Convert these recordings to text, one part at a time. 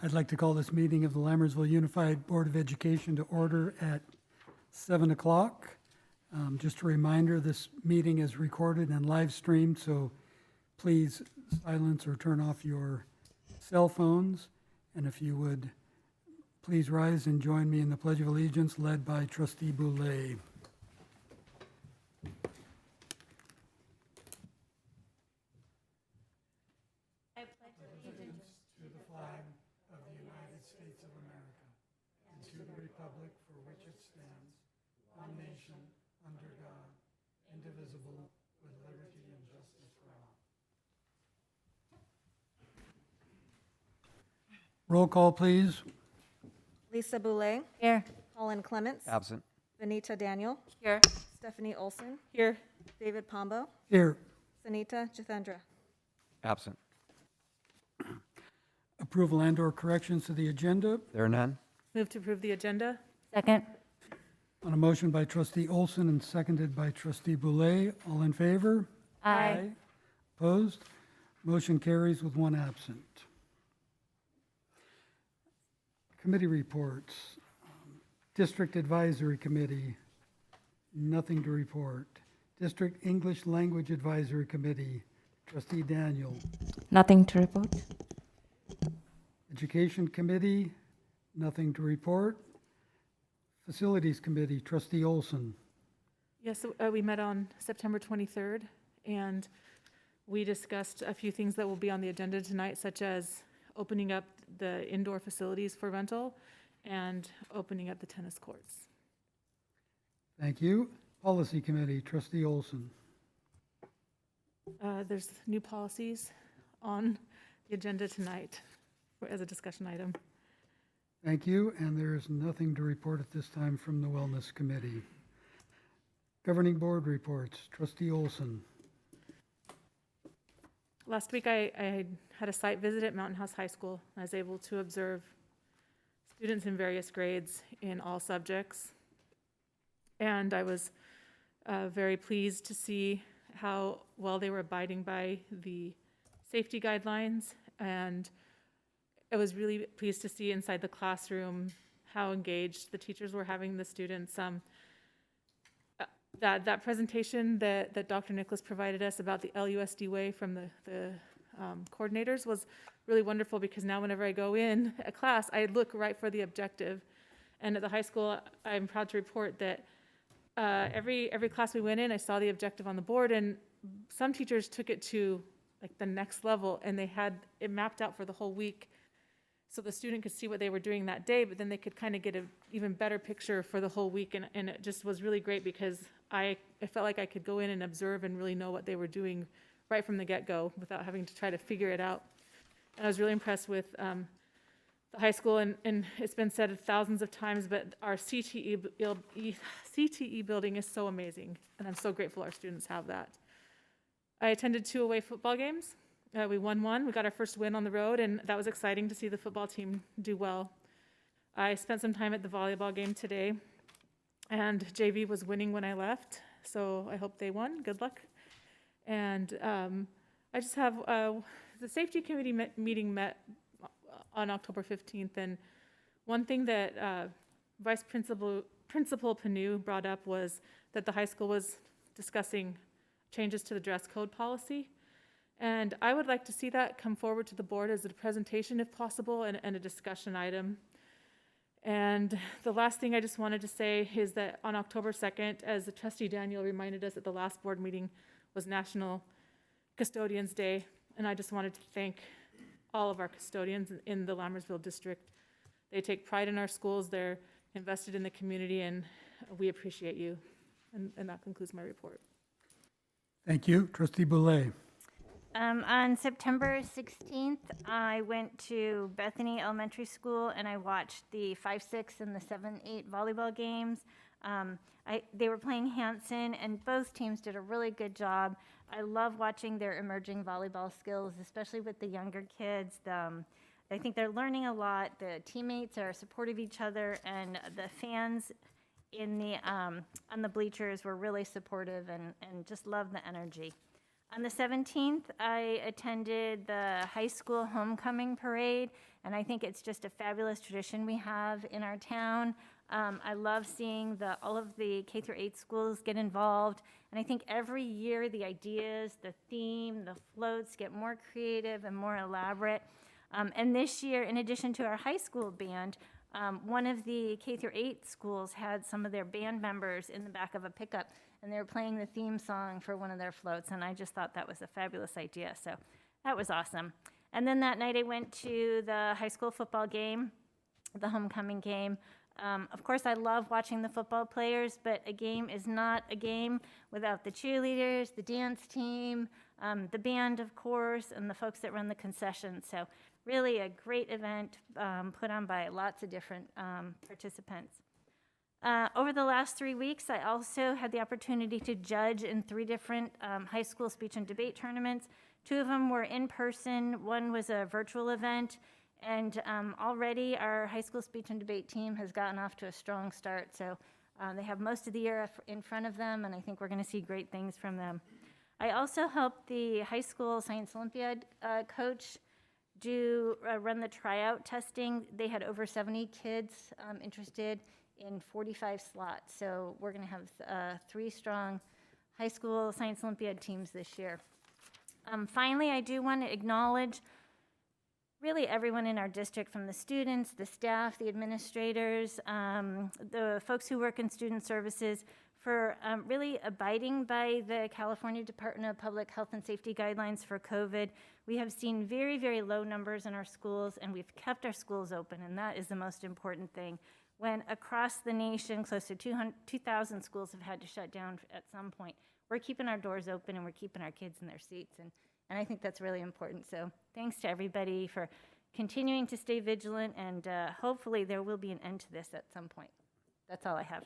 I'd like to call this meeting of the Lammersville Unified Board of Education to order at 7 o'clock. Just a reminder, this meeting is recorded and live streamed, so please silence or turn off your cell phones. And if you would, please rise and join me in the Pledge of Allegiance led by Trustee Boulay. Roll call, please. Lisa Boulay. Here. Colin Clements. Absent. Benita Daniel. Here. Stephanie Olson. Here. David Pombo. Here. Sanita Jithendra. Absent. Approval and/or corrections to the agenda. There are none. Move to approve the agenda. Second. On a motion by Trustee Olson and seconded by Trustee Boulay. All in favor? Aye. Opposed? Motion carries with one absent. Committee reports. District Advisory Committee, nothing to report. District English Language Advisory Committee, Trustee Daniel. Nothing to report. Education Committee, nothing to report. Facilities Committee, Trustee Olson. Yes, we met on September 23rd, and we discussed a few things that will be on the agenda tonight, such as opening up the indoor facilities for rental and opening up the tennis courts. Thank you. Policy Committee, Trustee Olson. There's new policies on the agenda tonight as a discussion item. Thank you, and there is nothing to report at this time from the Wellness Committee. Governing Board reports, Trustee Olson. Last week, I had a site visit at Mountain House High School. I was able to observe students in various grades in all subjects. And I was very pleased to see how well they were abiding by the safety guidelines. And I was really pleased to see inside the classroom how engaged the teachers were having the students. That presentation that Dr. Nicholas provided us about the LUSD way from the coordinators was really wonderful, because now whenever I go in a class, I look right for the objective. And at the high school, I'm proud to report that every class we went in, I saw the objective on the board, and some teachers took it to like the next level, and they had it mapped out for the whole week, so the student could see what they were doing that day, but then they could kind of get an even better picture for the whole week. And it just was really great, because I felt like I could go in and observe and really know what they were doing right from the get-go without having to try to figure it out. And I was really impressed with the high school, and it's been said thousands of times, but our CTE building is so amazing, and I'm so grateful our students have that. I attended 2 away football games. We won one. We got our first win on the road, and that was exciting to see the football team do well. I spent some time at the volleyball game today, and JV was winning when I left, so I hope they won. Good luck. And I just have the safety committee meeting met on October 15th, and one thing that Vice Principal Panu brought up was that the high school was discussing changes to the dress code policy. And I would like to see that come forward to the board as a presentation, if possible, and a discussion item. And the last thing I just wanted to say is that on October 2nd, as the Trustee Daniel reminded us at the last board meeting, was National Custodians Day. And I just wanted to thank all of our custodians in the Lammersville district. They take pride in our schools, they're invested in the community, and we appreciate you. And that concludes my report. Thank you. Trustee Boulay. On September 16th, I went to Bethany Elementary School and I watched the 5-6 and the 7-8 volleyball games. They were playing Hanson, and both teams did a really good job. I love watching their emerging volleyball skills, especially with the younger kids. I think they're learning a lot. The teammates are supportive of each other, and the fans on the bleachers were really supportive and just love the energy. On the 17th, I attended the high school homecoming parade, and I think it's just a fabulous tradition we have in our town. I love seeing all of the K through 8 schools get involved, and I think every year the ideas, the theme, the floats get more creative and more elaborate. And this year, in addition to our high school band, one of the K through 8 schools had some of their band members in the back of a pickup, and they were playing the theme song for one of their floats, and I just thought that was a fabulous idea, so that was awesome. And then that night I went to the high school football game, the homecoming game. Of course, I love watching the football players, but a game is not a game without the cheerleaders, the dance team, the band, of course, and the folks that run the concessions. So really a great event put on by lots of different participants. Over the last 3 weeks, I also had the opportunity to judge in 3 different high school speech and debate tournaments. 2 of them were in person, one was a virtual event, and already our high school speech and debate team has gotten off to a strong start. So they have most of the year in front of them, and I think we're going to see great things from them. I also helped the high school science Olympiad coach run the tryout testing. They had over 70 kids interested in 45 slots. So we're going to have 3 strong high school science Olympiad teams this year. Finally, I do want to acknowledge really everyone in our district, from the students, the staff, the administrators, the folks who work in student services, for really abiding by the California Department of Public Health and Safety guidelines for COVID. We have seen very, very low numbers in our schools, and we've kept our schools open, and that is the most important thing. When across the nation, close to 2,000 schools have had to shut down at some point, we're keeping our doors open and we're keeping our kids in their seats, and I think that's really important. So thanks to everybody for continuing to stay vigilant, and hopefully there will be an end to this at some point. That's all I have.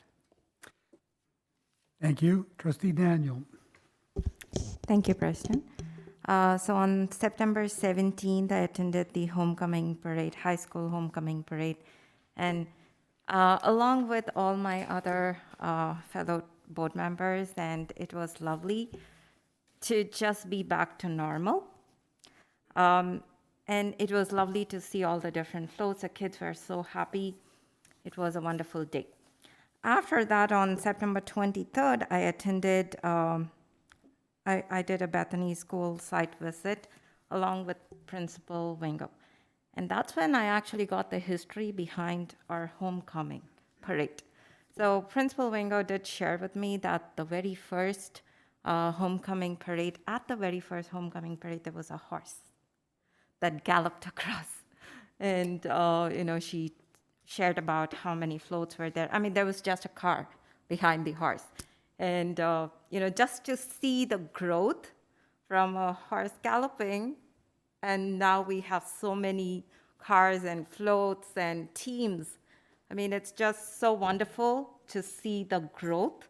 Thank you. Trustee Daniel. Thank you, Preston. So on September 17th, I attended the homecoming parade, high school homecoming parade, and along with all my other fellow board members, and it was lovely to just be back to normal. And it was lovely to see all the different floats. The kids were so happy. It was a wonderful day. After that, on September 23rd, I attended, I did a Bethany School site visit along with Principal Wingo. And that's when I actually got the history behind our homecoming parade. So Principal Wingo did share with me that the very first homecoming parade, there was a horse that galloped across. And, she shared about how many floats were there. I mean, there was just a car behind the horse. And, just to see the growth from a horse galloping, and now we have so many cars and floats and teams. I mean, it's just so wonderful to see the growth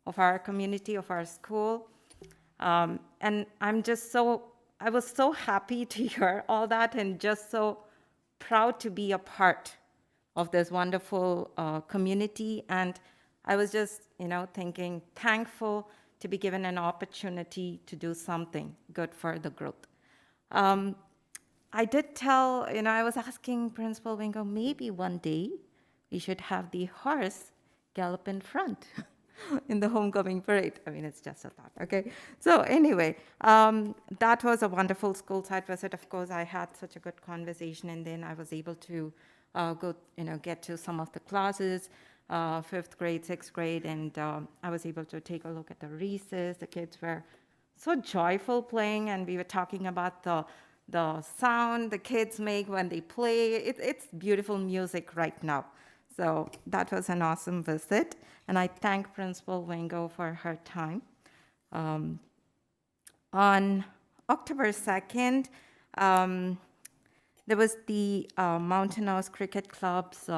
of our community, of our school. And I was so happy to hear all that, and just so proud to be a part of this wonderful community. And I was just, thinking, thankful to be given an opportunity to do something good for the growth. I did tell, I was asking Principal Wingo, maybe one day we should have the horse gallop in front in the homecoming parade. I mean, it's just a thought, okay? So anyway, that was a wonderful school site visit. Of course, I had such a good conversation, and then I was able to get to some of the classes, 5th grade, 6th grade, and I was able to take a look at the recess. The kids were so joyful playing, and we were talking about the sound the kids make when they play. It's beautiful music right now. So that was an awesome visit, and I thank Principal Wingo for her time. On October 2nd, there was the Mountain House Cricket Club's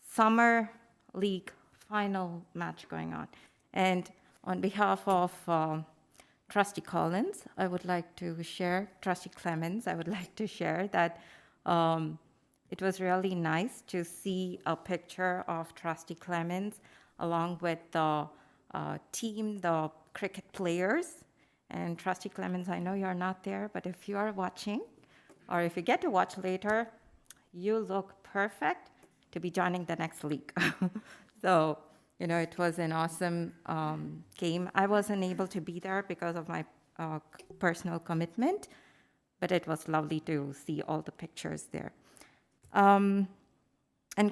Summer League final match going on. And on behalf of Trustee Collins, I would like to share, Trustee Clemens, I would like to share that it was really nice to see a picture of Trustee Clemens along with the team, the cricket players, And Trustee Clemens, I know you're not there, but if you are watching, or if you get to watch later, you look perfect to be joining the next league. So, it was an awesome game. I wasn't able to be there because of my personal commitment, but it was lovely to see all the pictures there. And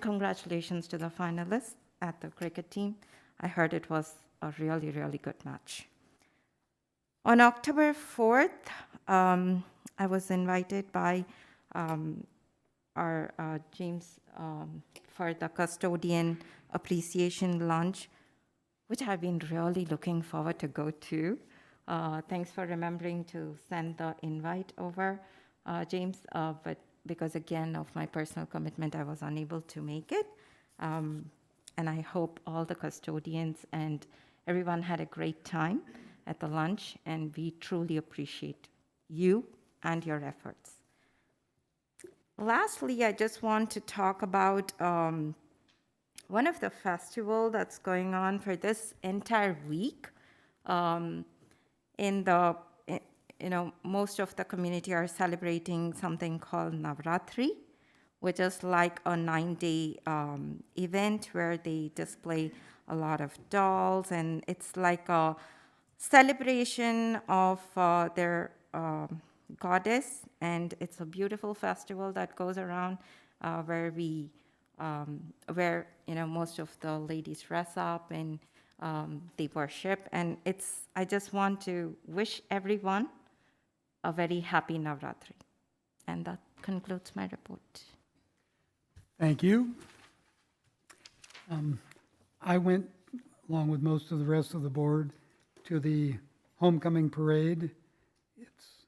congratulations to the finalists at the cricket team. I heard it was a really, really good match. On October 4th, I was invited by our James for the custodian appreciation lunch, which I've been really looking forward to go to. Thanks for remembering to send the invite over, James, but because again of my personal commitment, I was unable to make it. And I hope all the custodians and everyone had a great time at the lunch, and we truly appreciate you and your efforts. Lastly, I just want to talk about one of the festival that's going on for this entire week. Most of the community are celebrating something called Navratri, which is like a 9-day event where they display a lot of dolls, and it's like a celebration of their goddess, and it's a beautiful festival that goes around where most of the ladies dress up and they worship, and I just want to wish everyone a very happy Navratri. And that concludes my report. Thank you. I went, along with most of the rest of the board, to the homecoming parade. It's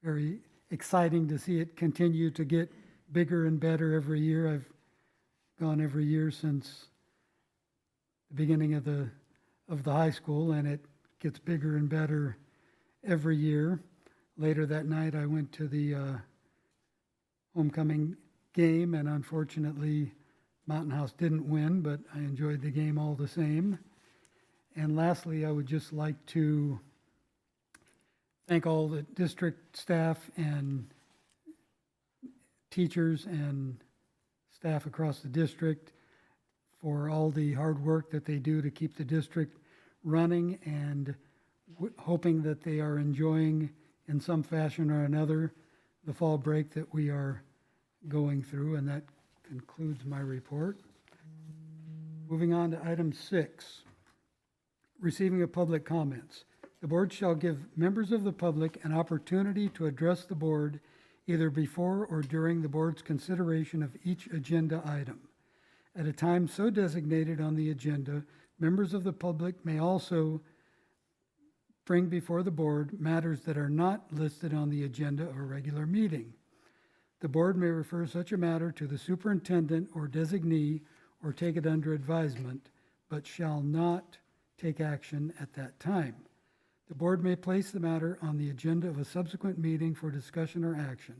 very exciting to see it continue to get bigger and better every year. I've gone every year since the beginning of the high school, and it gets bigger and better every year. Later that night, I went to the homecoming game, and unfortunately, Mountain House didn't win, but I enjoyed the game all the same. And lastly, I would just like to thank all the district staff and teachers and staff across the district for all the hard work that they do to keep the district running, and hoping that they are enjoying in some fashion or another the fall break that we are going through. And that concludes my report. Moving on to item 6, receiving of public comments. The board shall give members of the public an opportunity to address the board either before or during the board's consideration of each agenda item. At a time so designated on the agenda, members of the public may also bring before the board matters that are not listed on the agenda of a regular meeting. The board may refer such a matter to the superintendent or designee or take it under advisement, but shall not take action at that time. The board may place the matter on the agenda of a subsequent meeting for discussion or action.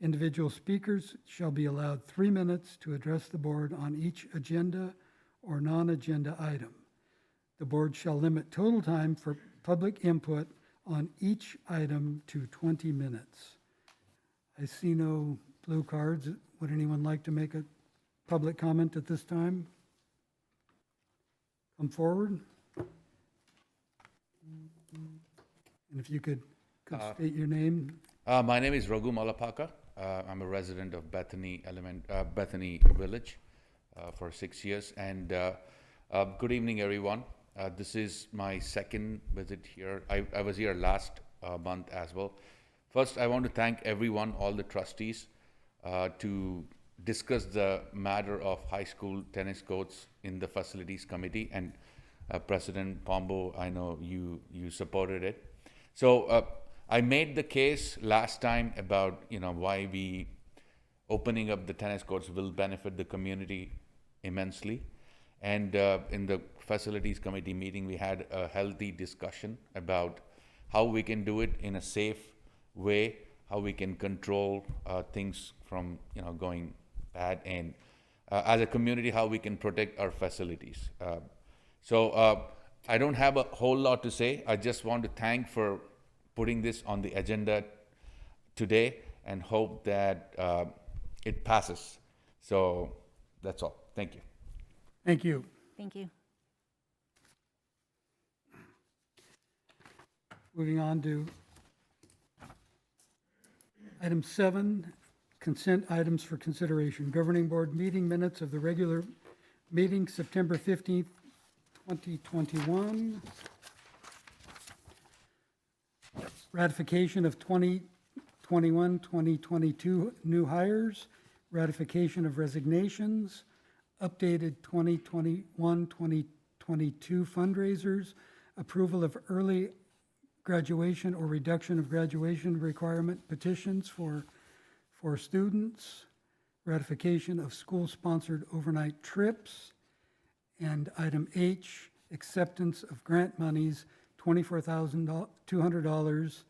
Individual speakers shall be allowed 3 minutes to address the board on each agenda or non-agenda item. The board shall limit total time for public input on each item to 20 minutes. I see no blue cards. Would anyone like to make a public comment at this time? Come forward. And if you could state your name. My name is Raghu Malapaka. I'm a resident of Bethany Village for 6 years. And good evening, everyone. This is my second visit here. I was here last month as well. First, I want to thank everyone, all the trustees, to discuss the matter of high school tennis courts in the facilities committee. And President Pombo, I know you supported it. So I made the case last time about why we opening up the tennis courts will benefit the community immensely. And in the facilities committee meeting, we had a healthy discussion about how we can do it in a safe way, how we can control things from going bad, and as a community, how we can protect our facilities. So I don't have a whole lot to say. I just want to thank for putting this on the agenda today and hope that it passes. So that's all. Thank you. Thank you. Thank you. Moving on to item 7, consent items for consideration. Governing Board meeting minutes of the regular meeting, September 15th, 2021. Ratification of 2021, 2022 new hires, ratification of resignations, updated 2021, 2022 fundraisers, approval of early graduation or reduction of graduation requirement petitions for students, ratification of school-sponsored overnight trips, and item H, acceptance of grant monies, $24,200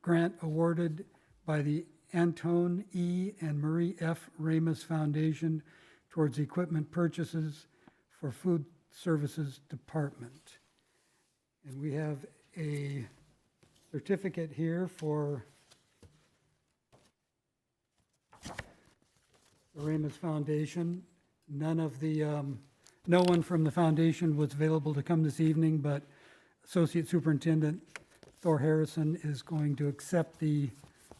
grant awarded by the Antone E. and Marie F. Ramus Foundation towards equipment purchases for Food Services Department. And we have a certificate here for the Ramus Foundation. No one from the foundation was available to come this evening, but Associate Superintendent Thor Harrison is going to accept the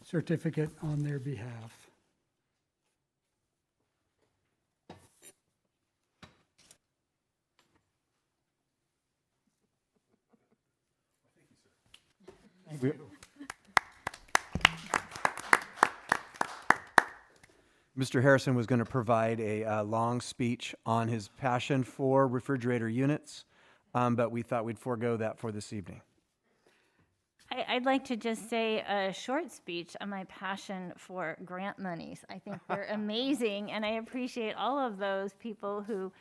certificate on their behalf. Thank you. Mr. Harrison was going to provide a long speech on his passion for refrigerator units, but we thought we'd forego that for this evening. I'd like to just say a short speech on my passion for grant monies. I think they're amazing, and I appreciate all of those people who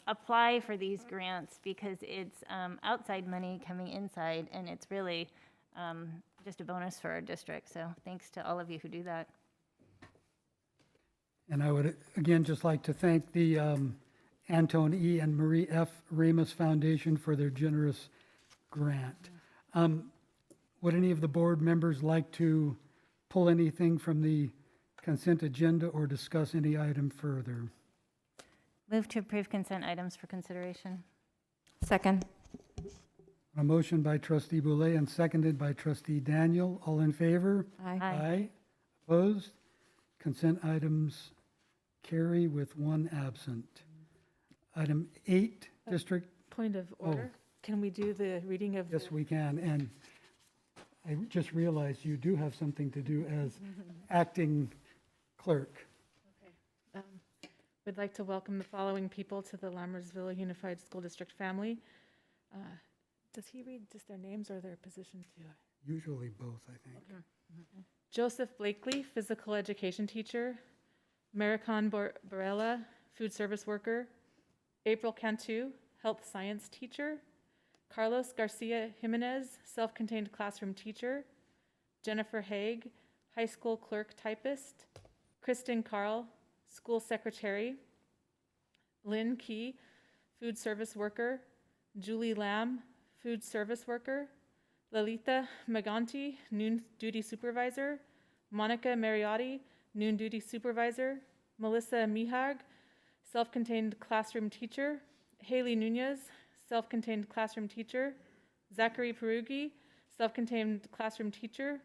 apply for these grants because it's outside money coming inside, and it's really just a bonus for our district. So thanks to all of you who do that. And I would, again, just like to thank the Antone E. and Marie F. Ramus Foundation for their generous grant. Would any of the board members like to pull anything from the consent agenda or discuss any item further? Move to approve consent items for consideration. Second. A motion by trustee Boulay and seconded by trustee Daniel. All in favor? Aye. Aye. Opposed? Consent items carry with one absent. Item 8, district, Point of order. Can we do the reading of yes, the, we can. And I just realized you do have something to do as acting clerk. we'd like to welcome the following people to the Lammersville Unified School District family. Does he read just their names or their position too? Usually both, I think. Joseph Blakely, physical education teacher. Maricon Barella, food service worker. April Cantu, health science teacher. Carlos Garcia Jimenez, self-contained classroom teacher. Jennifer Haig, high school clerk typist. Kristen Carl, school secretary. Lynn Key, food service worker. Julie Lamb, food service worker. Lalita Maganti, noon duty supervisor. Monica Mariotti, noon duty supervisor. Melissa Mihag, self-contained classroom teacher. Haley Nunez, self-contained classroom teacher. Zachary Perugi, self-contained classroom teacher.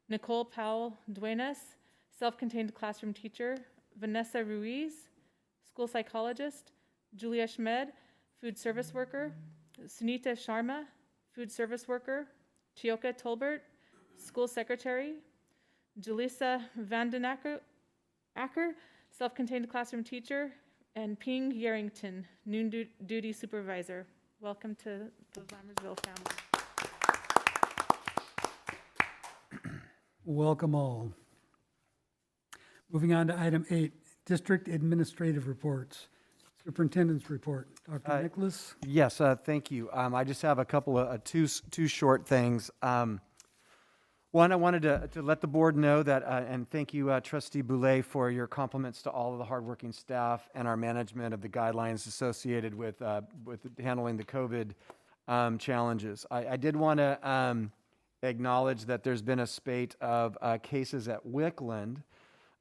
Nicole Powell Duenas, self-contained classroom teacher. Vanessa Ruiz, school psychologist. Julia Schmed, food service worker. Sunita Sharma, food service worker. Tioka Tolbert, school secretary. Julissa Vandenacker, self-contained classroom teacher. And Ping Yarrington, noon duty supervisor. Welcome to the Lammersville family. Welcome all. Moving on to item 8, district administrative reports. Superintendent's report. Dr. Nicholas? Yes, thank you. I just have a couple of two short things. One, I wanted to let the board know that, and thank you, Trustee Boulay, for your compliments to all of the hardworking staff and our management of the guidelines associated with handling the COVID challenges. I did want to acknowledge that there's been a spate of cases at Wickland,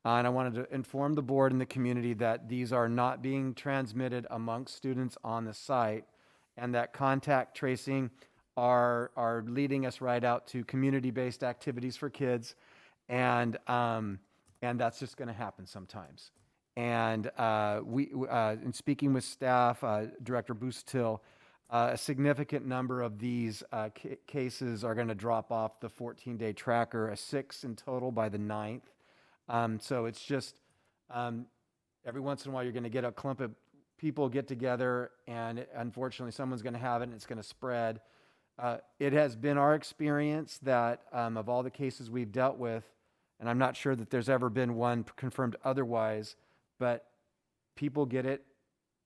and I wanted to inform the board and the community that these are not being transmitted amongst students on the site, and that contact tracing are leading us right out to community-based activities for kids, and that's just going to happen sometimes. And in speaking with staff, Director Boostill, a significant number of these cases are going to drop off the 14-day tracker, 6 in total by the 9th. So it's just every once in a while you're going to get a clump of people get together, and unfortunately someone's going to have it and it's going to spread. It has been our experience that of all the cases we've dealt with, and I'm not sure that there's ever been one confirmed otherwise, but people get it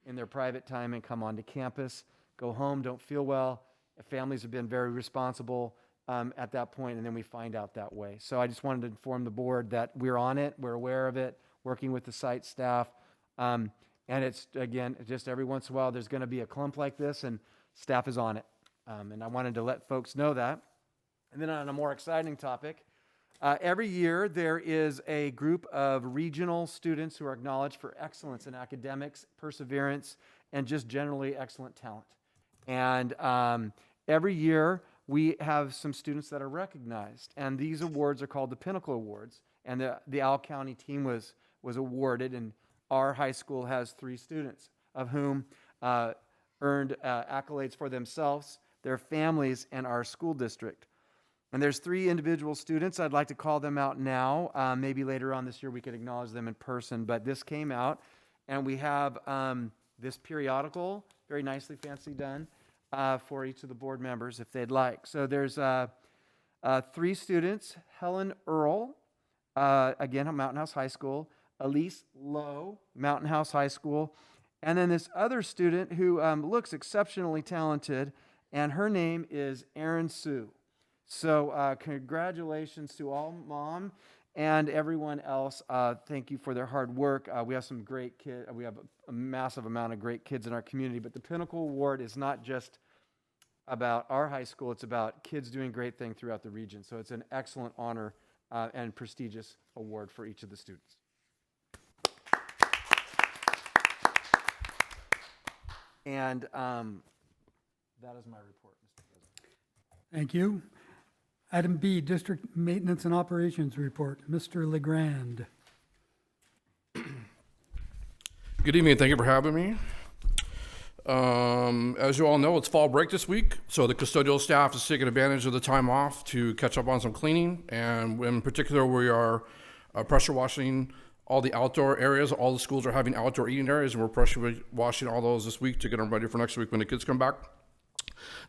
in their private time and come onto campus, go home, don't feel well. Families have been very responsible at that point, and then we find out that way. So I just wanted to inform the board that we're on it, we're aware of it, working with the site staff. And it's, again, just every once in a while there's going to be a clump like this, and staff is on it. And I wanted to let folks know that. And then on a more exciting topic, every year there is a group of regional students who are acknowledged for excellence in academics, perseverance, and just generally excellent talent. And every year we have some students that are recognized, and these awards are called the Pinnacle Awards. And the Al County team was awarded, and our high school has 3 students, of whom earned accolades for themselves, their families, and our school district. And there's 3 individual students. I'd like to call them out now. Maybe later on this year we could acknowledge them in person, but this came out, and we have this periodical, very nicely fancy done, for each of the board members if they'd like. So there's 3 students: Helen Earl, again, Mountain House High School; Elise Lowe, Mountain House High School; and then this other student who looks exceptionally talented, and her name is Erin Sue. So congratulations to all, Mom, and everyone else. Thank you for their hard work. We have some great kids. We have a massive amount of great kids in our community, but the Pinnacle Award is not just about our high school. It's about kids doing great things throughout the region. So it's an excellent honor and prestigious award for each of the students. And that is my report, Mr. President. Thank you. Item B, District Maintenance and Operations Report. Mr. Legrand. Good evening, thank you for having me. As you all know, it's fall break this week, so the custodial staff is taking advantage of the time off to catch up on some cleaning, and in particular, we are pressure washing all the outdoor areas. All the schools are having outdoor eating areas, and we're pressure washing all those this week to get them ready for next week when the kids come back.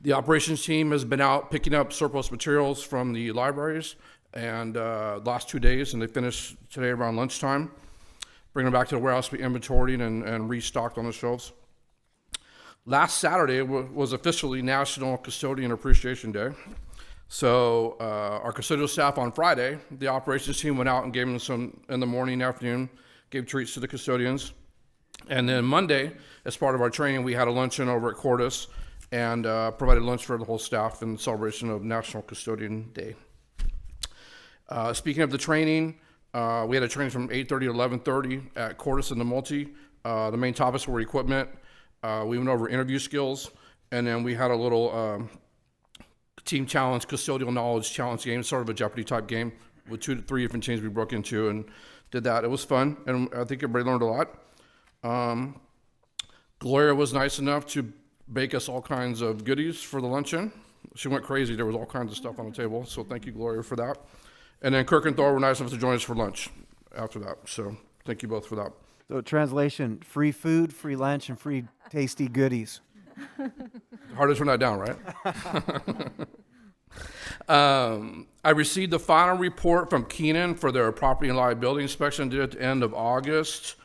The operations team has been out picking up surplus materials from the libraries and last 2 days, and they finished today around lunchtime, bringing them back to the warehouse to be inventoried and restocked on the shelves. Last Saturday was officially National Custodian Appreciation Day. So our custodial staff on Friday, the operations team went out and gave them some in the morning, afternoon, gave treats to the custodians. And then Monday, as part of our training, we had a luncheon over at Cordis and provided lunch for the whole staff in celebration of National Custodian Day. Speaking of the training, we had a training from 8:30 to 11:30 at Cordis and the Multi. The main topics were equipment. We went over interview skills, and then we had a little team challenge, custodial knowledge challenge game, sort of a Jeopardy type game with 2 to 3 different teams we broke into and did that. It was fun, and I think everybody learned a lot. Gloria was nice enough to bake us all kinds of goodies for the luncheon. She went crazy. There was all kinds of stuff on the table, so thank you, Gloria, for that. And then Kirk and Thor were nice enough to join us for lunch after that, so thank you both for that. So translation, free food, free lunch, and free tasty goodies. Hard to turn that down, right? I received the final report from Keenan for their property and liability inspection due at the end of August.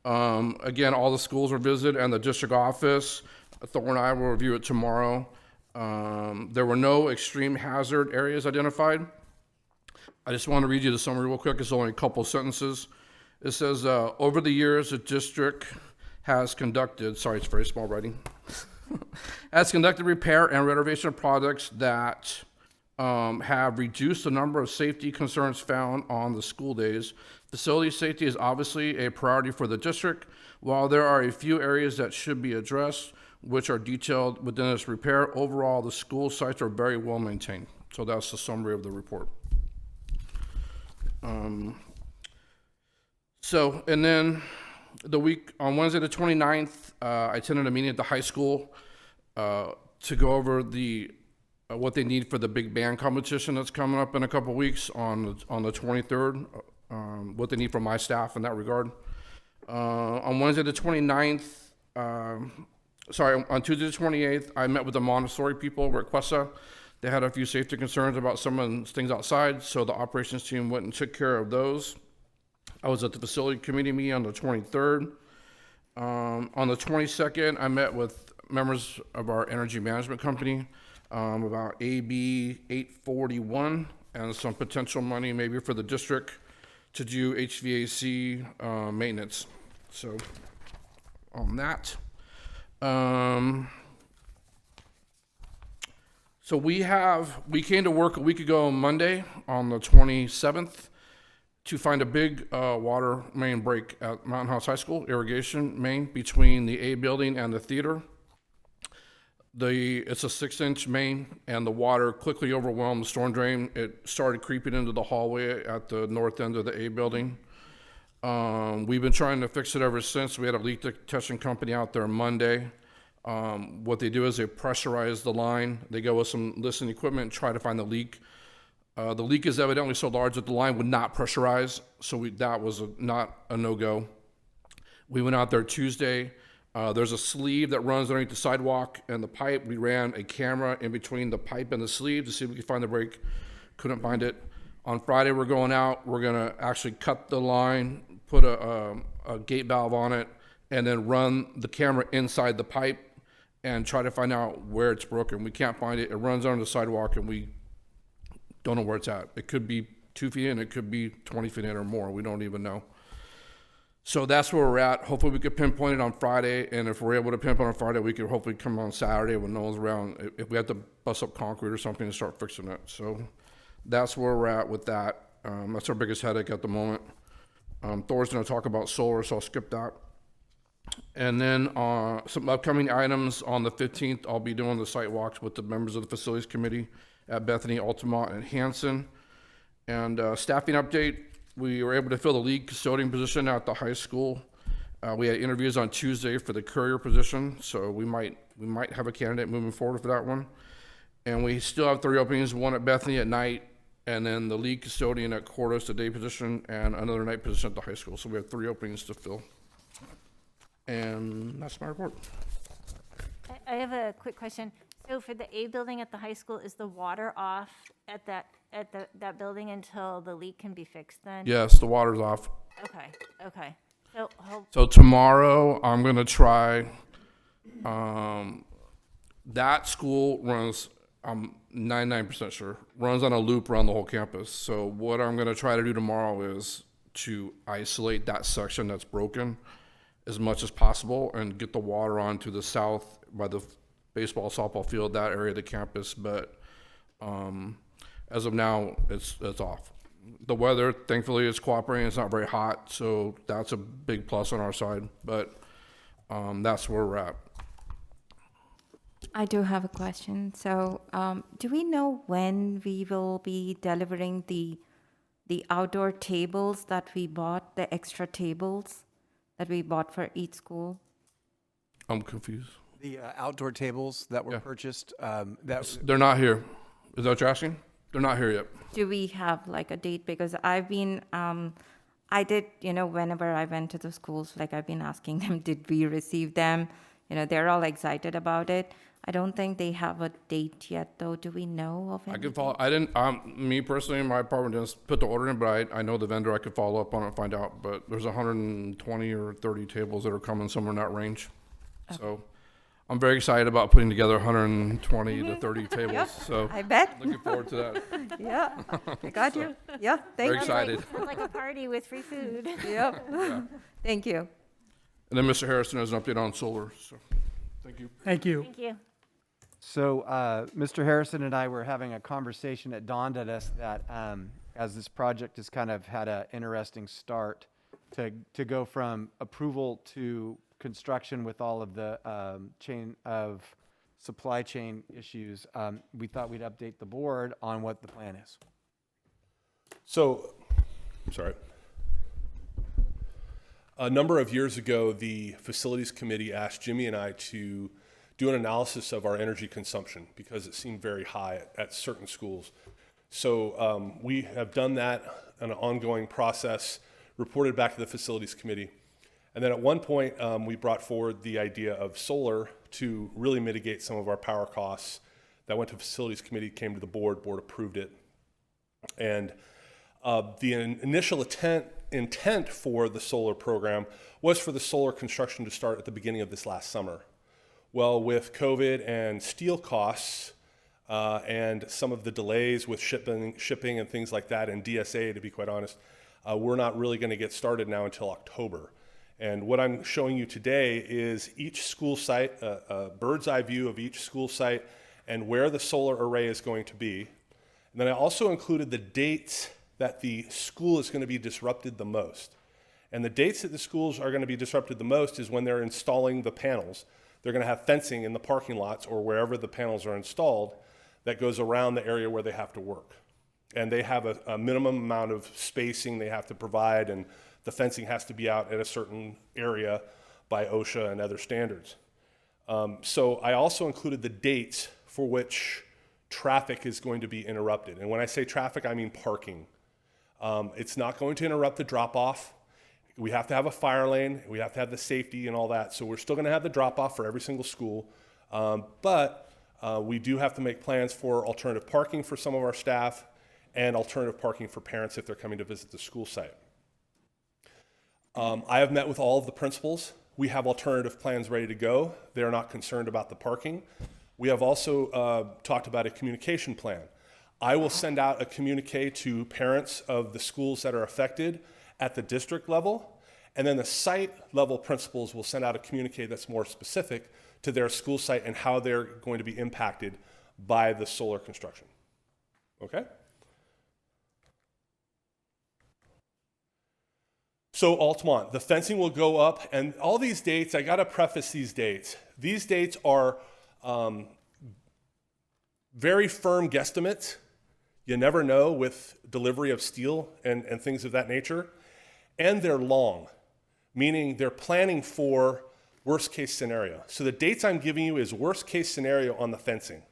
Again, all the schools were visited and the district office. Thor and I will review it tomorrow. There were no extreme hazard areas identified. I just want to read you the summary real quick. It's only a couple sentences. It says, over the years, the district has conducted, sorry, it's very small writing. has conducted repair and renovation projects that have reduced the number of safety concerns found on the school days. Facility safety is obviously a priority for the district. While there are a few areas that should be addressed, which are detailed within this repair, overall, the school sites are very well maintained. So that's the summary of the report. And then the week, on Wednesday the 29th, I attended a meeting at the high school to go over what they need for the big band competition that's coming up in a couple weeks on the 23rd, what they need from my staff in that regard. On Wednesday the 29th, on Tuesday the 28th, I met with the Montessori people over at Quessa. They had a few safety concerns about some of the things outside, so the operations team went and took care of those. I was at the facility committee meeting on the 23rd. On the 22nd, I met with members of our energy management company about AB 841 and some potential money maybe for the district to do HVAC maintenance. So on that. So we came to work a week ago Monday on the 27th to find a big water main break at Mountain House High School, irrigation main between the A building and the theater. It's a 6-inch main, and the water quickly overwhelmed the storm drain. It started creeping into the hallway at the north end of the A building. We've been trying to fix it ever since. We had a leak detection company out there Monday. What they do is they pressurize the line. They go with some listening equipment and try to find the leak. The leak is evidently so large that the line would not pressurize, so that was not a no-go. We went out there Tuesday. There's a sleeve that runs underneath the sidewalk and the pipe. We ran a camera in between the pipe and the sleeve to see if we could find the break. Couldn't find it. On Friday, we're going out. We're going to actually cut the line, put a gate valve on it, and then run the camera inside the pipe and try to find out where it's broken. We can't find it. It runs under the sidewalk, and we don't know where it's at. It could be 2 feet in, it could be 20 feet in or more. We don't even know. So that's where we're at. Hopefully we could pinpoint it on Friday, and if we're able to pinpoint on Friday, we could hopefully come on Saturday when no one's around, if we have to bust up concrete or something and start fixing it. So that's where we're at with that. That's our biggest headache at the moment. Thor's gonna talk about solar, so I'll skip that. And then some upcoming items on the 15th, I'll be doing the site walks with the members of the facilities committee at Bethany, Altamont, and Hanson. And staffing update, we were able to fill the lead custodian position at the high school. We had interviews on Tuesday for the courier position, so we might have a candidate moving forward for that one. And we still have 3 openings, one at Bethany at night, and then the lead custodian at Cordes, the day position, and another night position at the high school. So we have 3 openings to fill. And that's my report. I have a quick question. So for the A building at the high school, is the water off at that building until the leak can be fixed then? Yes, the water's off. Okay. So, So tomorrow, I'm gonna try, that school runs, I'm 99% sure, runs on a loop around the whole campus. So what I'm gonna try to do tomorrow is to isolate that section that's broken as much as possible and get the water onto the south by the baseball, softball field, that area of the campus. But as of now, it's off. The weather, thankfully, is cooperating. It's not very hot, so that's a big plus on our side. But that's where we're at. I do have a question. So, do we know when we will be delivering the outdoor tables that we bought, the extra tables that we bought for each school? I'm confused. The outdoor tables that were Yeah. purchased, They're not here. Is that what you're asking? They're not here yet. Do we have like a date? Because I've been, I did, whenever I went to the schools, like I've been asking them, did we receive them? They're all excited about it. I don't think they have a date yet, though. Do we know of it? I can follow. I didn't. Me personally, my department didn't put the order in, but I know the vendor. I could follow up on it and find out. But there's 120 or 30 tables that are coming somewhere in that range. Okay. So I'm very excited about putting together 120 to 30 tables. So I bet. looking forward to that. Yeah, I got you. Yeah, thank Very you. excited. like a party with free food. Yep. Thank you. And then Mr. Harrison has an update on solar. So Thank you. Thank you. Thank you. So, Mr. Harrison and I were having a conversation. It dawned at us that as this project has kind of had an interesting start, to go from approval to construction with all of the supply chain issues, we thought we'd update the board on what the plan is. So, I'm sorry. A number of years ago, the Facilities Committee asked Jimmy and I to do an analysis of our energy consumption because it seemed very high at certain schools. So we have done that, an ongoing process, reported back to the Facilities Committee. And then at one point, we brought forward the idea of solar to really mitigate some of our power costs. That went to Facilities Committee, came to the board approved it. And the initial intent for the solar program was for the solar construction to start at the beginning of this last summer. Well, with COVID and steel costs and some of the delays with shipping and things like that, and DSA, to be quite honest, we're not really going to get started now until October. And what I'm showing you today is each school site, a bird's eye view of each school site and where the solar array is going to be. And then I also included the dates that the school is going to be disrupted the most. And the dates that the schools are going to be disrupted the most is when they're installing the panels. They're going to have fencing in the parking lots or wherever the panels are installed that goes around the area where they have to work. And they have a minimum amount of spacing they have to provide, and the fencing has to be out at a certain area by OSHA and other standards. So I also included the dates for which traffic is going to be interrupted. And when I say traffic, I mean parking. It's not going to interrupt the drop-off. We have to have a fire lane. We have to have the safety and all that. So we're still going to have the drop-off for every single school. But we do have to make plans for alternative parking for some of our staff and alternative parking for parents if they're coming to visit the school site. I have met with all of the principals. We have alternative plans ready to go. They're not concerned about the parking. We have also talked about a communication plan. I will send out a communique to parents of the schools that are affected at the district level, and then the site level principals will send out a communique that's more specific to their school site and how they're going to be impacted by the solar construction. Okay? So Altamont, the fencing will go up, and all these dates, I gotta preface these dates. These dates are very firm guesstimates. You never know with delivery of steel and things of that nature. And they're long, meaning they're planning for worst case scenario. So the dates I'm giving you is worst case scenario on the fencing.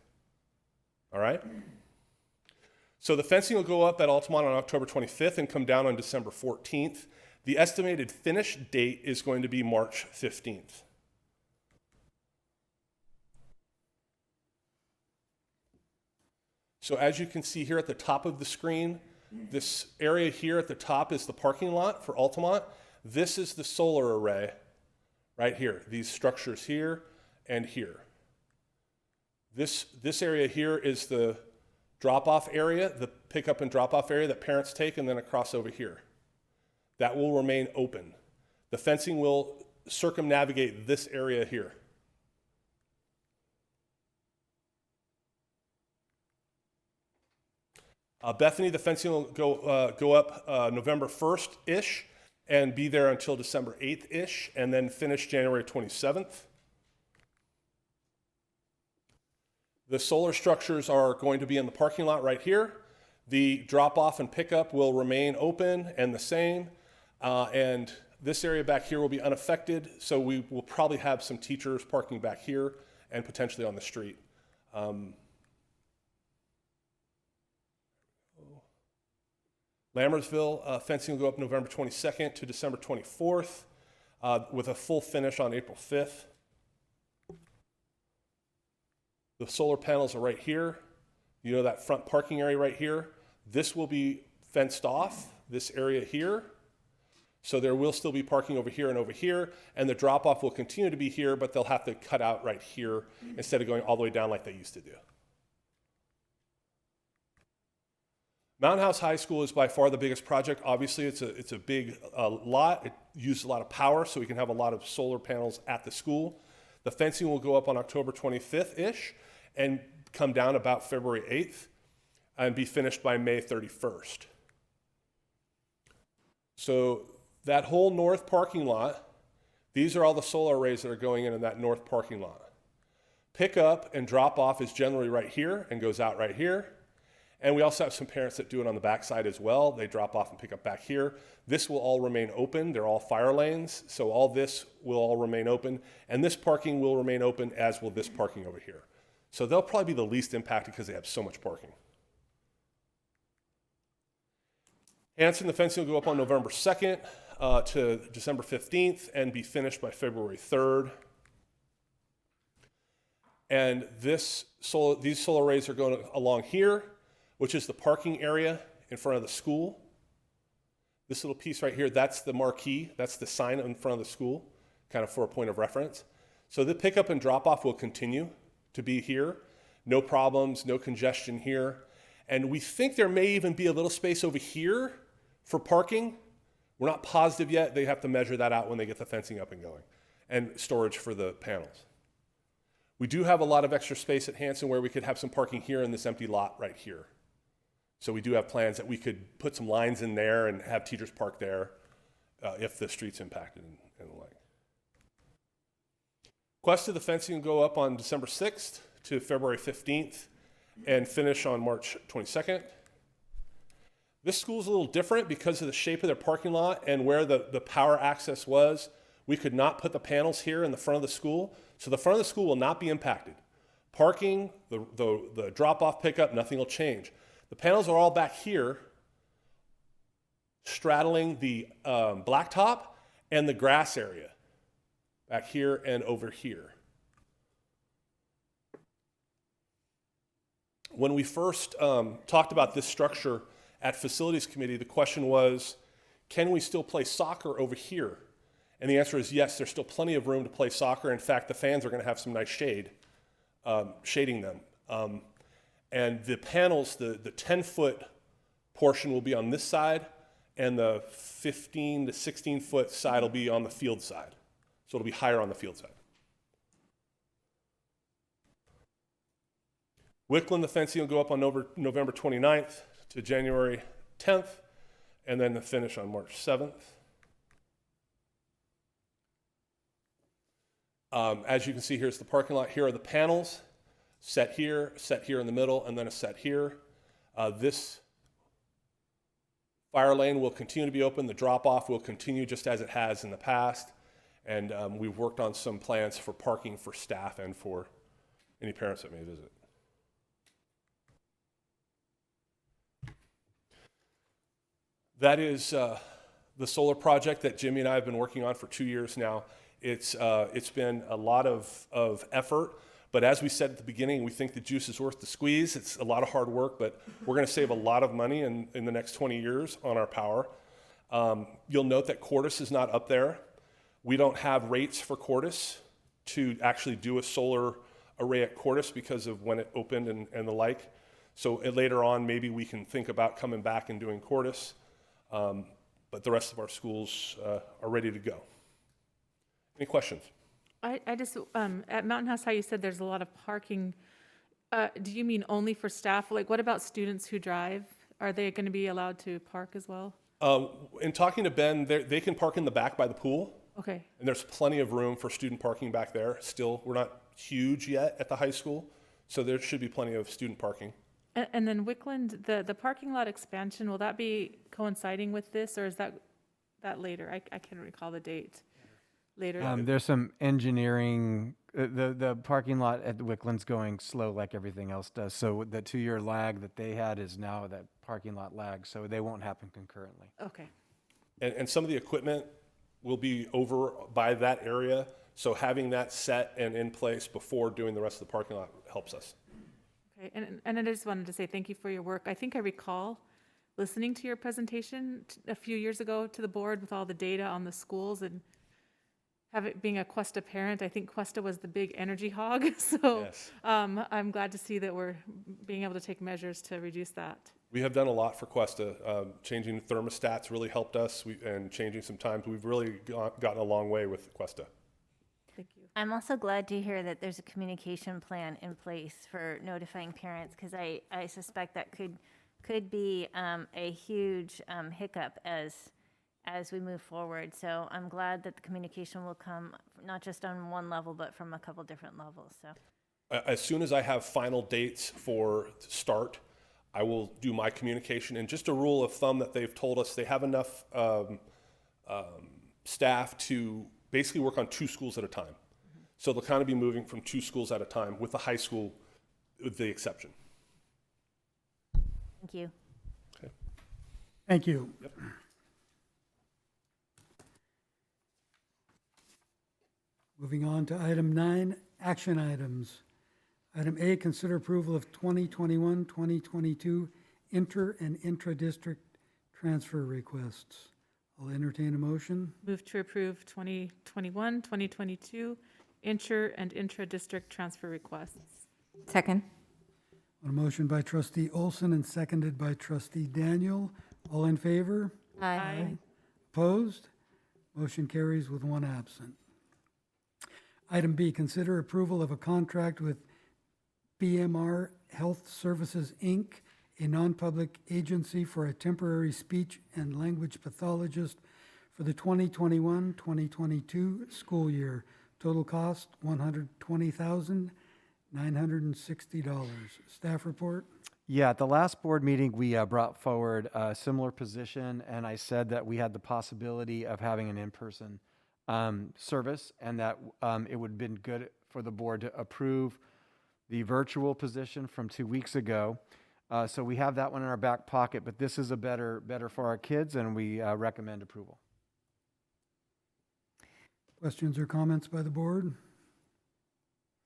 All right? So the fencing will go up at Altamont on October 25th and come down on December 14th. The estimated finish date is going to be March 15th. So as you can see here at the top of the screen, this area here at the top is the parking lot for Altamont. This is the solar array right here, these structures here and here. This area here is the drop-off area, the pickup and drop-off area that parents take, and then across over here. That will remain open. The fencing will circumnavigate this area here. Bethany, the fencing will go up November 1st-ish and be there until December 8th-ish, and then finish January 27th. The solar structures are going to be in the parking lot right here. The drop-off and pickup will remain open and the same, and this area back here will be unaffected, so we will probably have some teachers parking back here and potentially on the street. Lammersville fencing will go up November 22nd to December 24th with a full finish on April 5th. The solar panels are right here. You know that front parking area right here? This will be fenced off, this area here. So there will still be parking over here, and the drop-off will continue to be here, but they'll have to cut out right here instead of going all the way down like they used to do. Mountain House High School is by far the biggest project. Obviously, it's a big lot. It uses a lot of power, so we can have a lot of solar panels at the school. The fencing will go up on October 25th-ish and come down about February 8th and be finished by May 31st. So that whole north parking lot, these are all the solar arrays that are going in that north parking lot. Pick up and drop off is generally right here and goes out right here. And we also have some parents that do it on the back side as well. They drop off and pick up back here. This will all remain open. They're all fire lanes, so all this will all remain open. And this parking will remain open, as will this parking over here. So they'll probably be the least impacted because they have so much parking. Hanson, the fencing will go up on November 2nd to December 15th and be finished by February 3rd. And these solar arrays are going along here, which is the parking area in front of the school. This little piece right here, that's the marquee, that's the sign in front of the school, kind of for a point of reference. So the pickup and drop off will continue to be here. No problems, no congestion here. And we think there may even be a little space over here for parking. We're not positive yet. They have to measure that out when they get the fencing up and going, and storage for the panels. We do have a lot of extra space at Hanson where we could have some parking here in this empty lot right here. So we do have plans that we could put some lines in there and have teachers park there if the street's impacted and the like. Questa, the fencing will go up on December 6th to February 15th and finish on March 22nd. This school's a little different because of the shape of their parking lot and where the power access was. We could not put the panels here in the front of the school, so the front of the school will not be impacted. Parking, the drop-off pickup, nothing will change. The panels are all back here, straddling the blacktop and the grass area, back here and over here. When we first talked about this structure at Facilities Committee, the question was, can we still play soccer over here? And the answer is yes, there's still plenty of room to play soccer. In fact, the fans are going to have some nice shade, shading them. And the panels, the 10-foot portion will be on this side, and the 15 to 16-foot side will be on the field side. So it'll be higher on the field side. Wickland, the fencing will go up on November 29th to January 10th, and then the finish on March 7th. As you can see, here's the parking lot. Here are the panels, set here in the middle, and then a set here. This fire lane will continue to be open. The drop-off will continue just as it has in the past. And we've worked on some plans for parking for staff and for any parents that may visit. That is the solar project that Jimmy and I have been working on for 2 years now. It's been a lot of effort, but as we said at the beginning, we think the juice is worth the squeeze. It's a lot of hard work, but we're going to save a lot of money in the next 20 years on our power. You'll note that Cordis is not up there. We don't have rates for Cordis to actually do a solar array at Cordis because of when it opened and the like. So later on, maybe we can think about coming back and doing Cordis. But the rest of our schools are ready to go. Any questions? I just, at Mountain House High, you said there's a lot of parking. Do you mean only for staff? Like, what about students who drive? Are they going to be allowed to park as well? In talking to Ben, they can park in the back by the pool. Okay. And there's plenty of room for student parking back there. Still, we're not huge yet at the high school, so there should be plenty of student parking. And then Wickland, the parking lot expansion, will that be coinciding with this, or is that later? I can't recall the date. Later. There's some engineering. The parking lot at Wickland's going slow like everything else does. So the 2-year lag that they had is now that parking lot lag. So they won't happen concurrently. Okay. And some of the equipment will be over by that area. So having that set and in place before doing the rest of the parking lot helps us. Okay. And I just wanted to say thank you for your work. I think I recall listening to your presentation a few years ago to the board with all the data on the schools, and being a Questa parent, I think Questa was the big energy hog. So Yes. I'm glad to see that we're being able to take measures to reduce that. We have done a lot for Questa. Changing thermostats really helped us, and changing some times. We've really gotten a long way with Questa. Thank you. I'm also glad to hear that there's a communication plan in place for notifying parents, because I suspect that could be a huge hiccup as we move forward. So I'm glad that the communication will come not just on one level, but from a couple different levels, so. As soon as I have final dates for start, I will do my communication. And just a rule of thumb that they've told us, they have enough staff to basically work on 2 schools at a time. So they'll kind of be moving from 2 schools at a time, with the high school with the exception. Thank you. Okay. Thank you. Yep. Moving on to item 9, action items. Item A, consider approval of 2021-2022 inter and intra-district transfer requests. I'll entertain a motion. Move to approve 2021, 2022 inter and intra-district transfer requests. Second. On a motion by trustee Olson and seconded by trustee Daniel. All in favor? Aye. Opposed? Motion carries with 1 absent. Item B, consider approval of a contract with BMR Health Services, Inc., a non-public agency for a temporary speech and language pathologist for the 2021-2022 school year. Total cost, $120,960. Staff report? Yeah, at the last board meeting, we brought forward a similar position, and I said that we had the possibility of having an in-person service, and that it would have been good for the board to approve the virtual position from 2 weeks ago. So we have that one in our back pocket, but this is a better for our kids, and we recommend approval. Questions or comments by the board?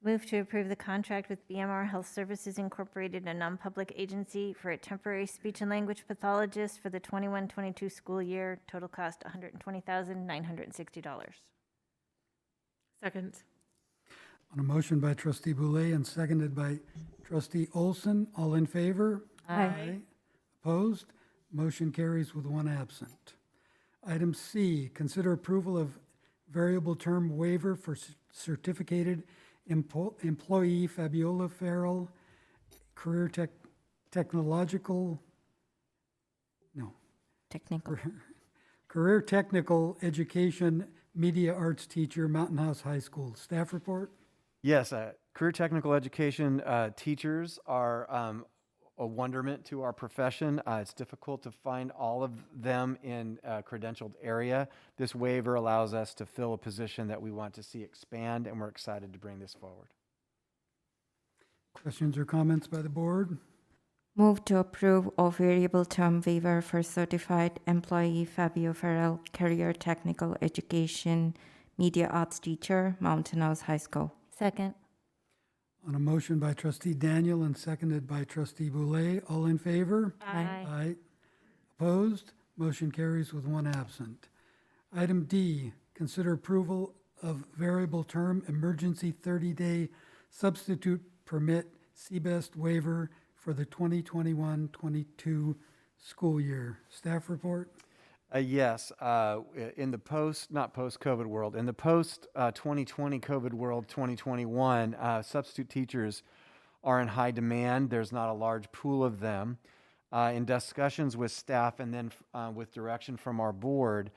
Move to approve the contract with BMR Health Services Incorporated, a non-public agency for a temporary speech and language pathologist for the 21-22 school year. Total cost $120,960. Second. On a motion by trustee Boulay and seconded by trustee Olson, all in favor? Aye. Opposed? Motion carries with 1 absent. Item C, consider approval of variable term waiver for certificated employee Fabiola Farrell, career technical education media arts teacher, Mountain House High School. Staff report? Yes, career technical education teachers are a wonderment to our profession. It's difficult to find all of them in a credentialed area. This waiver allows us to fill a position that we want to see expand, and we're excited to bring this forward. Questions or comments by the board? Move to approve a variable term waiver for certified employee Fabio Farrell, career technical education media arts teacher, Mountain House High School. Second. On a motion by trustee Daniel and seconded by trustee Boulay, all in favor? Aye. Opposed? Motion carries with 1 absent. Item D, consider approval of variable term emergency 30-day substitute permit CBEST waiver for the 2021-22 school year. Staff report? Yes, in the not post-COVID world, in the post-2020 COVID world, 2021, substitute teachers are in high demand. There's not a large pool of them. In discussions with staff and then with direction from our board,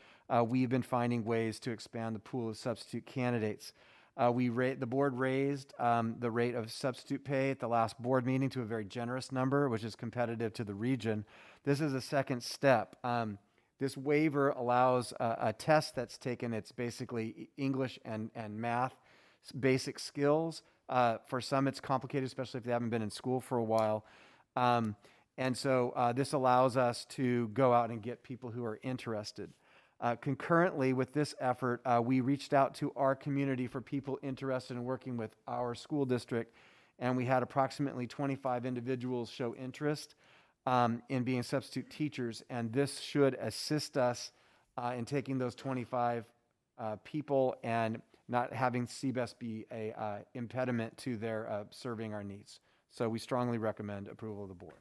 we've been finding ways to expand the pool of substitute candidates. The board raised the rate of substitute pay at the last board meeting to a very generous number, which is competitive to the region. This is a second step. This waiver allows a test that's taken. It's basically English and math, basic skills. For some, it's complicated, especially if they haven't been in school for a while. And so this allows us to go out and get people who are interested. Concurrently with this effort, we reached out to our community for people interested in working with our school district, and we had approximately 25 individuals show interest in being substitute teachers, and this should assist us in taking those 25 people and not having CBEST be a impediment to their serving our needs. So we strongly recommend approval of the board.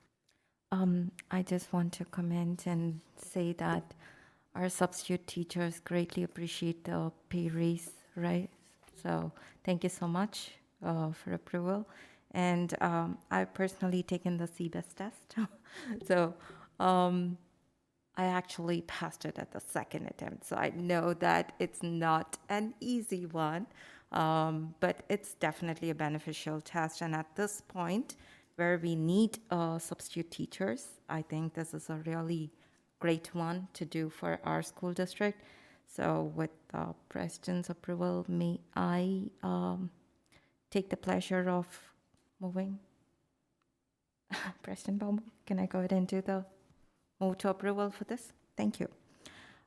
I just want to comment and say that our substitute teachers greatly appreciate the pay raise, right? So thank you so much for approval. And I've personally taken the CBEST test. So I actually passed it at the second attempt. So I know that it's not an easy one, but it's definitely a beneficial test. And at this point, where we need substitute teachers, I think this is a really great one to do for our school district. So with the President's approval, may I take the pleasure of moving? President Baum, can I go ahead and do the move to approval for this? Thank you.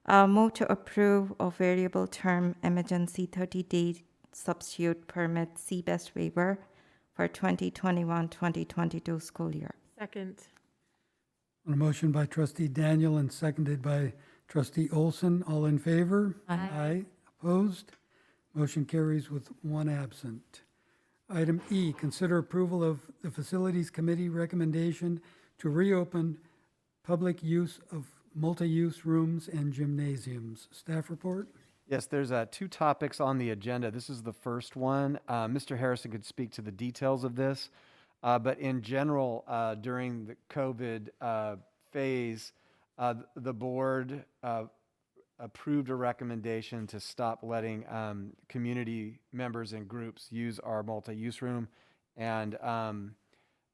Move to approve a variable term emergency 30-day substitute permit CBEST waiver for 2021-2022 school year. Second. On a motion by trustee Daniel and seconded by trustee Olson, all in favor? Aye. Opposed? Motion carries with one absent. Item E, consider approval of the Facilities Committee recommendation to reopen public use of multi-use rooms and gymnasiums. Staff report? Yes, there's two topics on the agenda. This is the first one. Mr. Harrison could speak to the details of this, but in general, during the COVID phase, the board approved a recommendation to stop letting community members and groups use our multi-use room, and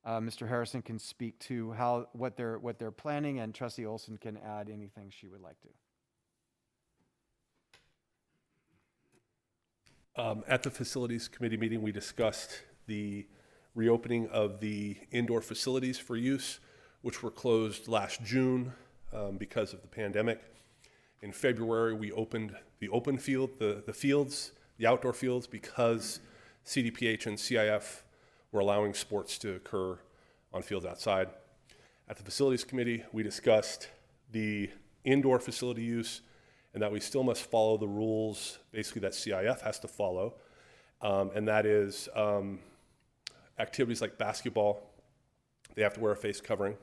Mr. Harrison can speak to what they're planning, and Trustee Olson can add anything she would like to. At the Facilities Committee meeting, we discussed the reopening of the indoor facilities for use, which were closed last June because of the pandemic. In February, we opened the open field, the fields, the outdoor fields, because CDPH and CIF were allowing sports to occur on fields outside. At the Facilities Committee, we discussed the indoor facility use and that we still must follow the rules, basically, that CIF has to follow, and that is activities like basketball, they have to wear a face covering.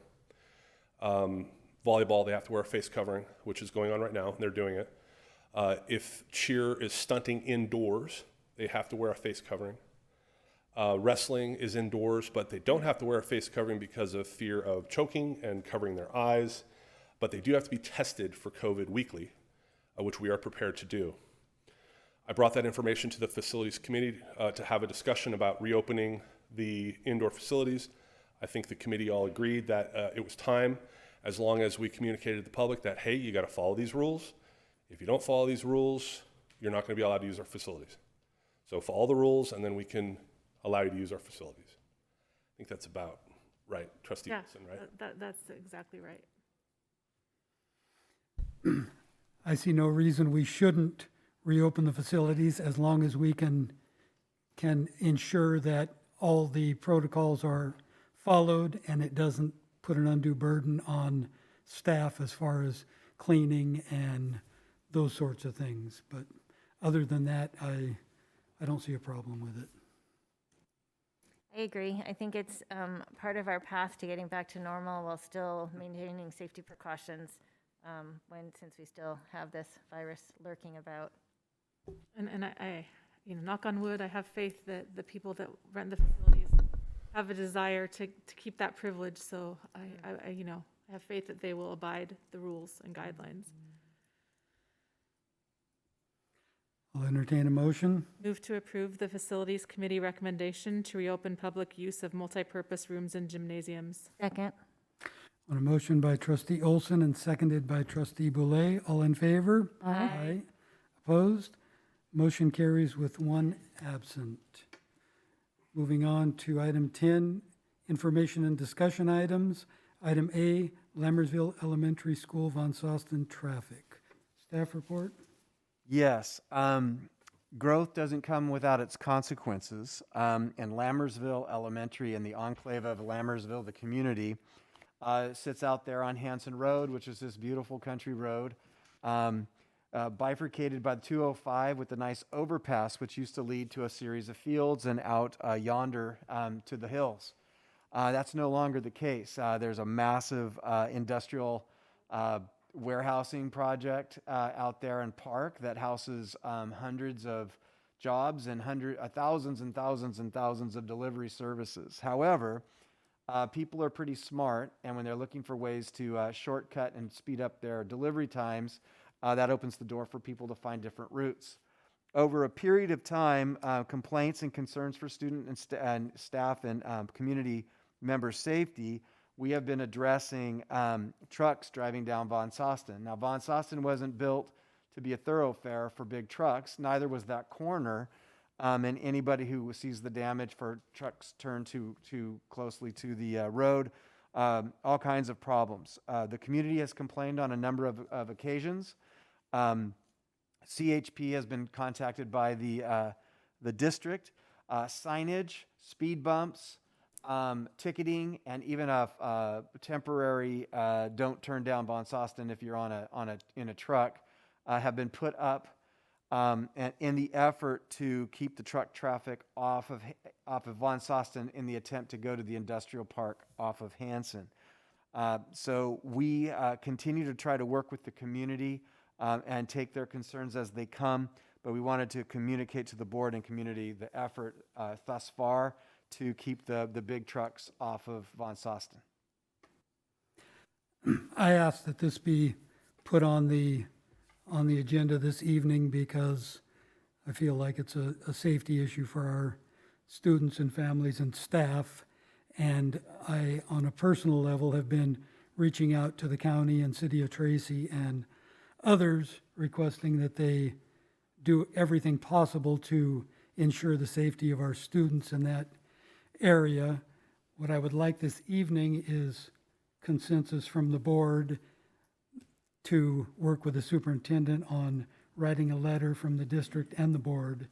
Volleyball, they have to wear a face covering, which is going on right now, and they're doing it. If cheer is stunting indoors, they have to wear a face covering. Wrestling is indoors, but they don't have to wear a face covering because of fear of choking and covering their eyes, but they do have to be tested for COVID weekly, which we are prepared to do. I brought that information to the Facilities Committee to have a discussion about reopening the indoor facilities. I think the committee all agreed that it was time, as long as we communicated to the public that, hey, you gotta follow these rules. If you don't follow these rules, you're not gonna be allowed to use our facilities. So follow the rules, and then we can allow you to use our facilities. I think that's about right, Trustee Wilson, right? That's exactly right. I see no reason we shouldn't reopen the facilities as long as we can ensure that all the protocols are followed and it doesn't put an undue burden on staff as far as cleaning and those sorts of things. But other than that, I don't see a problem with it. I agree. I think it's part of our path to getting back to normal while still maintaining safety precautions since we still have this virus lurking about. And I knock on wood, I have faith that the people that rent the facilities have a desire to keep that privilege. So I have faith that they will abide the rules and guidelines. I'll entertain a motion. Move to approve the Facilities Committee recommendation to reopen public use of multipurpose rooms and gymnasiums. Second. On a motion by trustee Olson and seconded by trustee Boulay, all in favor? Aye. Opposed? Motion carries with one absent. Moving on to item 10, information and discussion items. Item A, Lammersville Elementary School, Von Sosten traffic. Staff report? Yes, growth doesn't come without its consequences. And Lammersville Elementary and the enclave of Lammersville, the community, sits out there on Hanson Road, which is this beautiful country road, bifurcated by the 205 with a nice overpass, which used to lead to a series of fields and out yonder to the hills. That's no longer the case. There's a massive industrial warehousing project out there in Park that houses hundreds of jobs and thousands and thousands and thousands of delivery services. However, people are pretty smart, and when they're looking for ways to shortcut and speed up their delivery times, that opens the door for people to find different routes. Over a period of time, complaints and concerns for student and staff and community member safety, we have been addressing trucks driving down Von Sosten. Now, Von Sosten wasn't built to be a thoroughfare for big trucks, neither was that corner. And anybody who sees the damage for trucks turned too closely to the road, all kinds of problems. The community has complained on a number of occasions. CHP has been contacted by the district. Signage, speed bumps, ticketing, and even a temporary don't turn down Von Sosten if you're in a truck have been put up and in the effort to keep the truck traffic off of Von Sosten in the attempt to go to the industrial park off of Hanson. So we continue to try to work with the community and take their concerns as they come, but we wanted to communicate to the board and community the effort thus far to keep the big trucks off of Von Sosten. I ask that this be put on the agenda this evening because I feel like it's a safety issue for our students and families and staff. And I, on a personal level, have been reaching out to the county and city of Tracy and others requesting that they do everything possible to ensure the safety of our students in that area. What I would like this evening is consensus from the board to work with the superintendent on writing a letter from the district and the board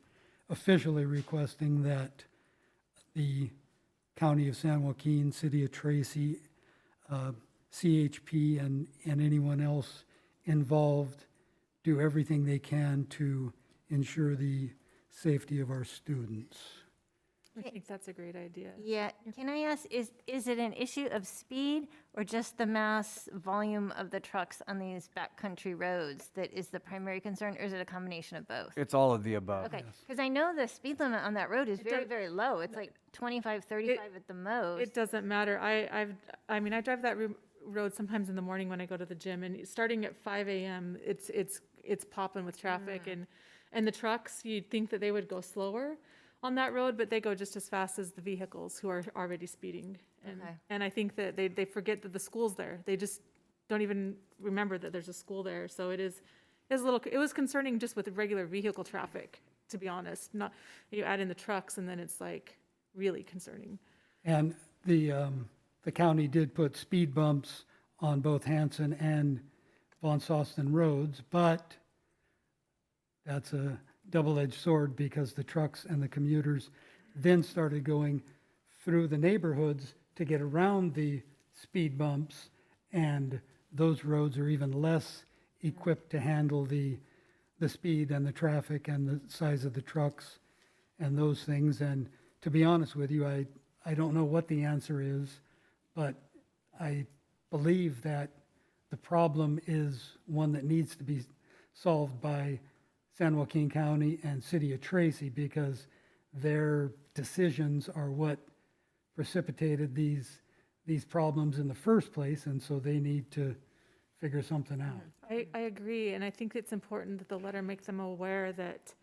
officially requesting that the County of San Joaquin, City of Tracy, CHP, and anyone else involved do everything they can to ensure the safety of our students. I think that's a great idea. Yeah, can I ask, is it an issue of speed or just the mass volume of the trucks on these backcountry roads that is the primary concern, or is it a combination of both? It's all of the above. Okay, because I know the speed limit on that road is very, very low. It's like 25, 35 at the most. It doesn't matter. I drive that road sometimes in the morning when I go to the gym, and starting at 5 a.m., it's popping with traffic, and the trucks, you'd think that they would go slower on that road, but they go just as fast as the vehicles who are already speeding. And I think that they forget that the school's there. They just don't even remember that there's a school there. So it was concerning just with regular vehicle traffic, to be honest. Not, you add in the trucks and then it's like really concerning. And the county did put speed bumps on both Hanson and Von Sosten roads, but that's a double-edged sword because the trucks and the commuters then started going through the neighborhoods to get around the speed bumps, and those roads are even less equipped to handle the speed and the traffic and the size of the trucks and those things. And to be honest with you, I don't know what the answer is, but I believe that the problem is one that needs to be solved by San Joaquin County and City of Tracy, because their decisions are what precipitated these problems in the first place, and so they need to figure something out. I agree, and I think it's important that the letter make them aware that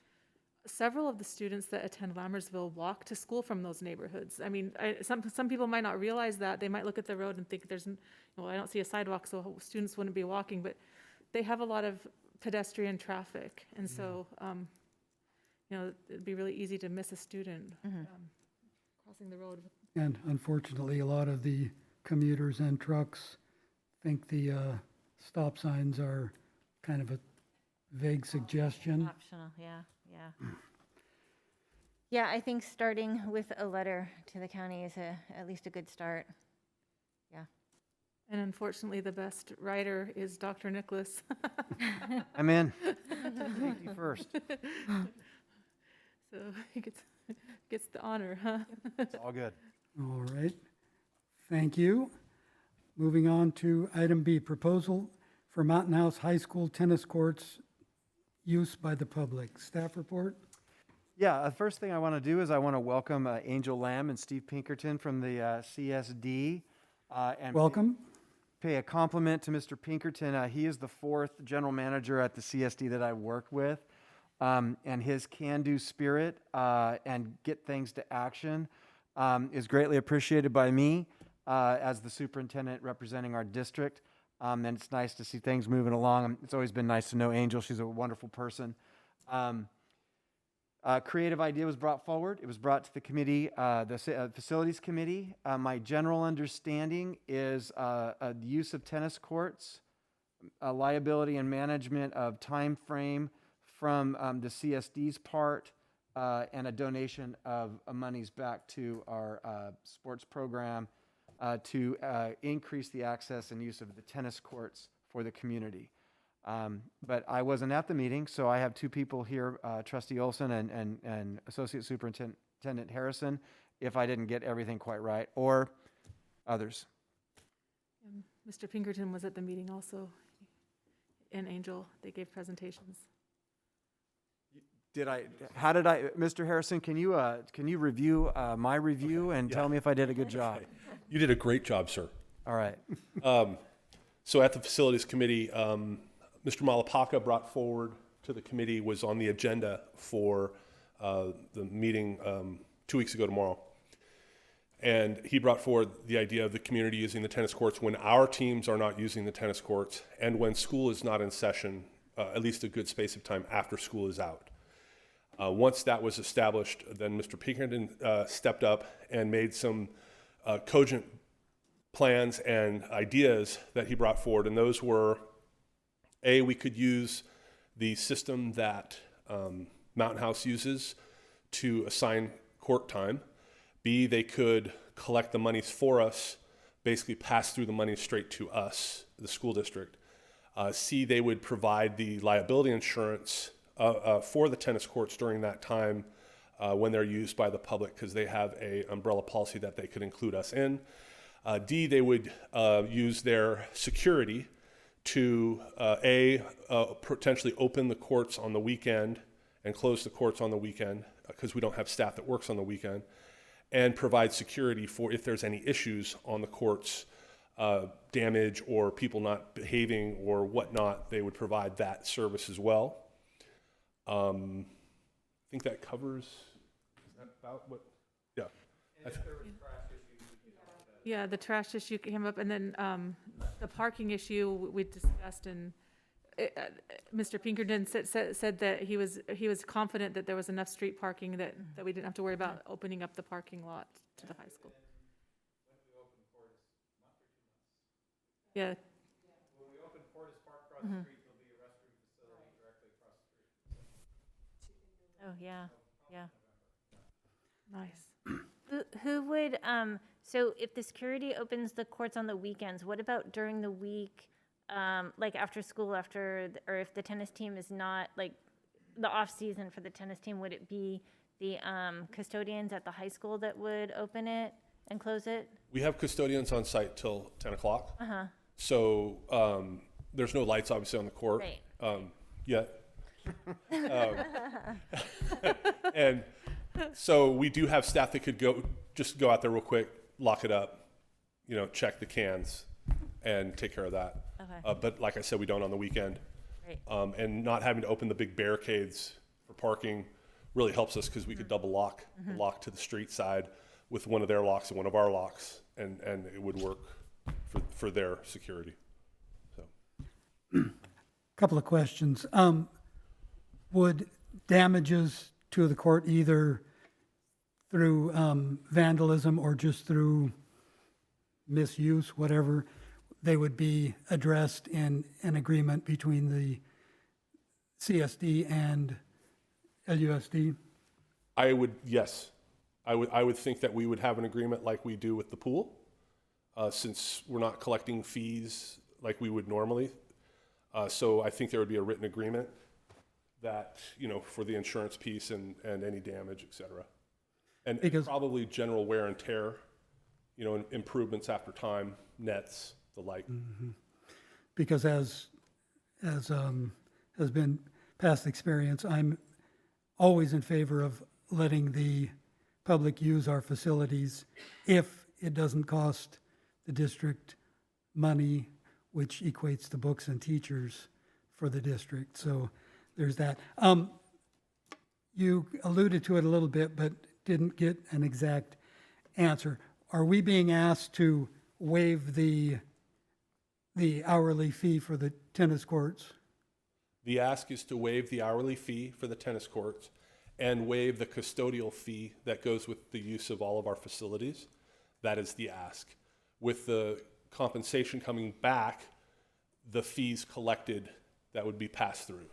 several of the students that attend Lammersville walk to school from those neighborhoods. I mean, some people might not realize that. They might look at the road and think I don't see a sidewalk, so students wouldn't be walking, but they have a lot of pedestrian traffic, and so it'd be really easy to miss a student crossing the road. And unfortunately, a lot of the commuters and trucks think the stop signs are kind of a vague suggestion. Optional, yeah. Yeah, I think starting with a letter to the county is at least a good start. And unfortunately, the best writer is Dr. Nicholas. I'm in. Safety first. So he gets the honor, huh? It's all good. All right, thank you. Moving on to item B, proposal for Mountain House High School tennis courts use by the public. Staff report? Yeah, the first thing I want to do is I want to welcome Angel Lamb and Steve Pinkerton from the CSD. And Welcome. pay a compliment to Mr. Pinkerton. He is the 4th general manager at the CSD that I work with. And his can-do spirit and get things to action is greatly appreciated by me as the superintendent representing our district. And it's nice to see things moving along. It's always been nice to know Angel. She's a wonderful person. Creative idea was brought forward. It was brought to the committee, the facilities committee. My general understanding is the use of tennis courts, liability and management of time frame from the CSD's part, and a donation of monies back to our sports program to increase the access and use of the tennis courts for the community. But I wasn't at the meeting, so I have 2 people here, Trustee Olson and Associate Superintendent Harrison, if I didn't get everything quite right, or others. Mr. Pinkerton was at the meeting also, and Angel, they gave presentations. Mr. Harrison, can you review my review and tell me if I did a good job? You did a great job, sir. All right. So at the Facilities Committee, Mr. Malapaka brought forward to the committee, was on the agenda for the meeting 2 weeks ago tomorrow. And he brought forward the idea of the community using the tennis courts when our teams are not using the tennis courts and when school is not in session, at least a good space of time after school is out. Once that was established, then Mr. Pinkerton stepped up and made some cogent plans and ideas that he brought forward. And those were, A, we could use the system that Mountain House uses to assign court time. B, they could collect the monies for us, basically pass through the money straight to us, the school district. C, they would provide the liability insurance for the tennis courts during that time when they're used by the public, because they have an umbrella policy that they could include us in. D, they would use their security to potentially open the courts on the weekend and close the courts on the weekend because we don't have staff that works on the weekend, and provide security for if there's any issues on the courts, damage or people not behaving or whatnot, they would provide that service as well. I think that covers, is that about what? Yeah. Yeah, the trash issue came up, and then the parking issue we discussed, and Mr. Pinkerton said that he was confident that there was enough street parking that we didn't have to worry about opening up the parking lot to the high school. Yeah. When we open Fortis Park across the street, there'll be a restroom facility directly across the street. Oh, yeah, yeah. Nice. Who would, so if the security opens the courts on the weekends, what about during the week, like after school, or if the tennis team is not, like, the off-season for the tennis team, would it be the custodians at the high school that would open it and close it? We have custodians on site till 10 o'clock. Uh-huh. So there's no lights obviously on the court yet. And so we do have staff that could go out there real quick, lock it up, check the cans and take care of that. Okay. But like I said, we don't on the weekend. Right. And not having to open the big barricades for parking really helps us because we could double lock the lock to the street side with one of their locks and one of our locks, and it would work for their security. So, Couple of questions. Would damages to the court either through vandalism or just through misuse, whatever, they would be addressed in an agreement between the CSD and LUSD? Yes. I would think that we would have an agreement like we do with the pool, since we're not collecting fees like we would normally. So I think there would be a written agreement that, for the insurance piece and any damage, et cetera. And probably general wear and tear, improvements after time, nets, the like. Mm-hmm. Because as has been past experience, I'm always in favor of letting the public use our facilities if it doesn't cost the district money, which equates to books and teachers for the district. So there's that. You alluded to it a little bit, but didn't get an exact answer. Are we being asked to waive the hourly fee for the tennis courts? The ask is to waive the hourly fee for the tennis courts and waive the custodial fee that goes with the use of all of our facilities. That is the ask. With the compensation coming back, the fees collected that would be passed through.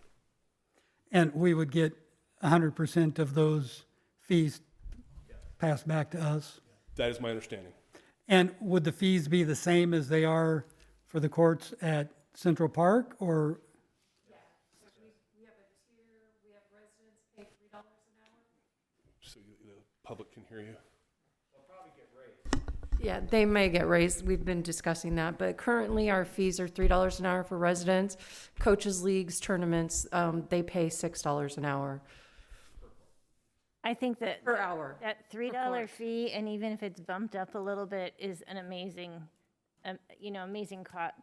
And we would get 100% of those fees passed back to us? That is my understanding. And would the fees be the same as they are for the courts at Central Park, or? So the public can hear you. Yeah, they may get raised. We've been discussing that, but currently our fees are $3 an hour for residents. Coaches, leagues, tournaments, they pay $6 an hour I think that per hour. that $3 course. fee, and even if it's bumped up a little bit, is an amazing,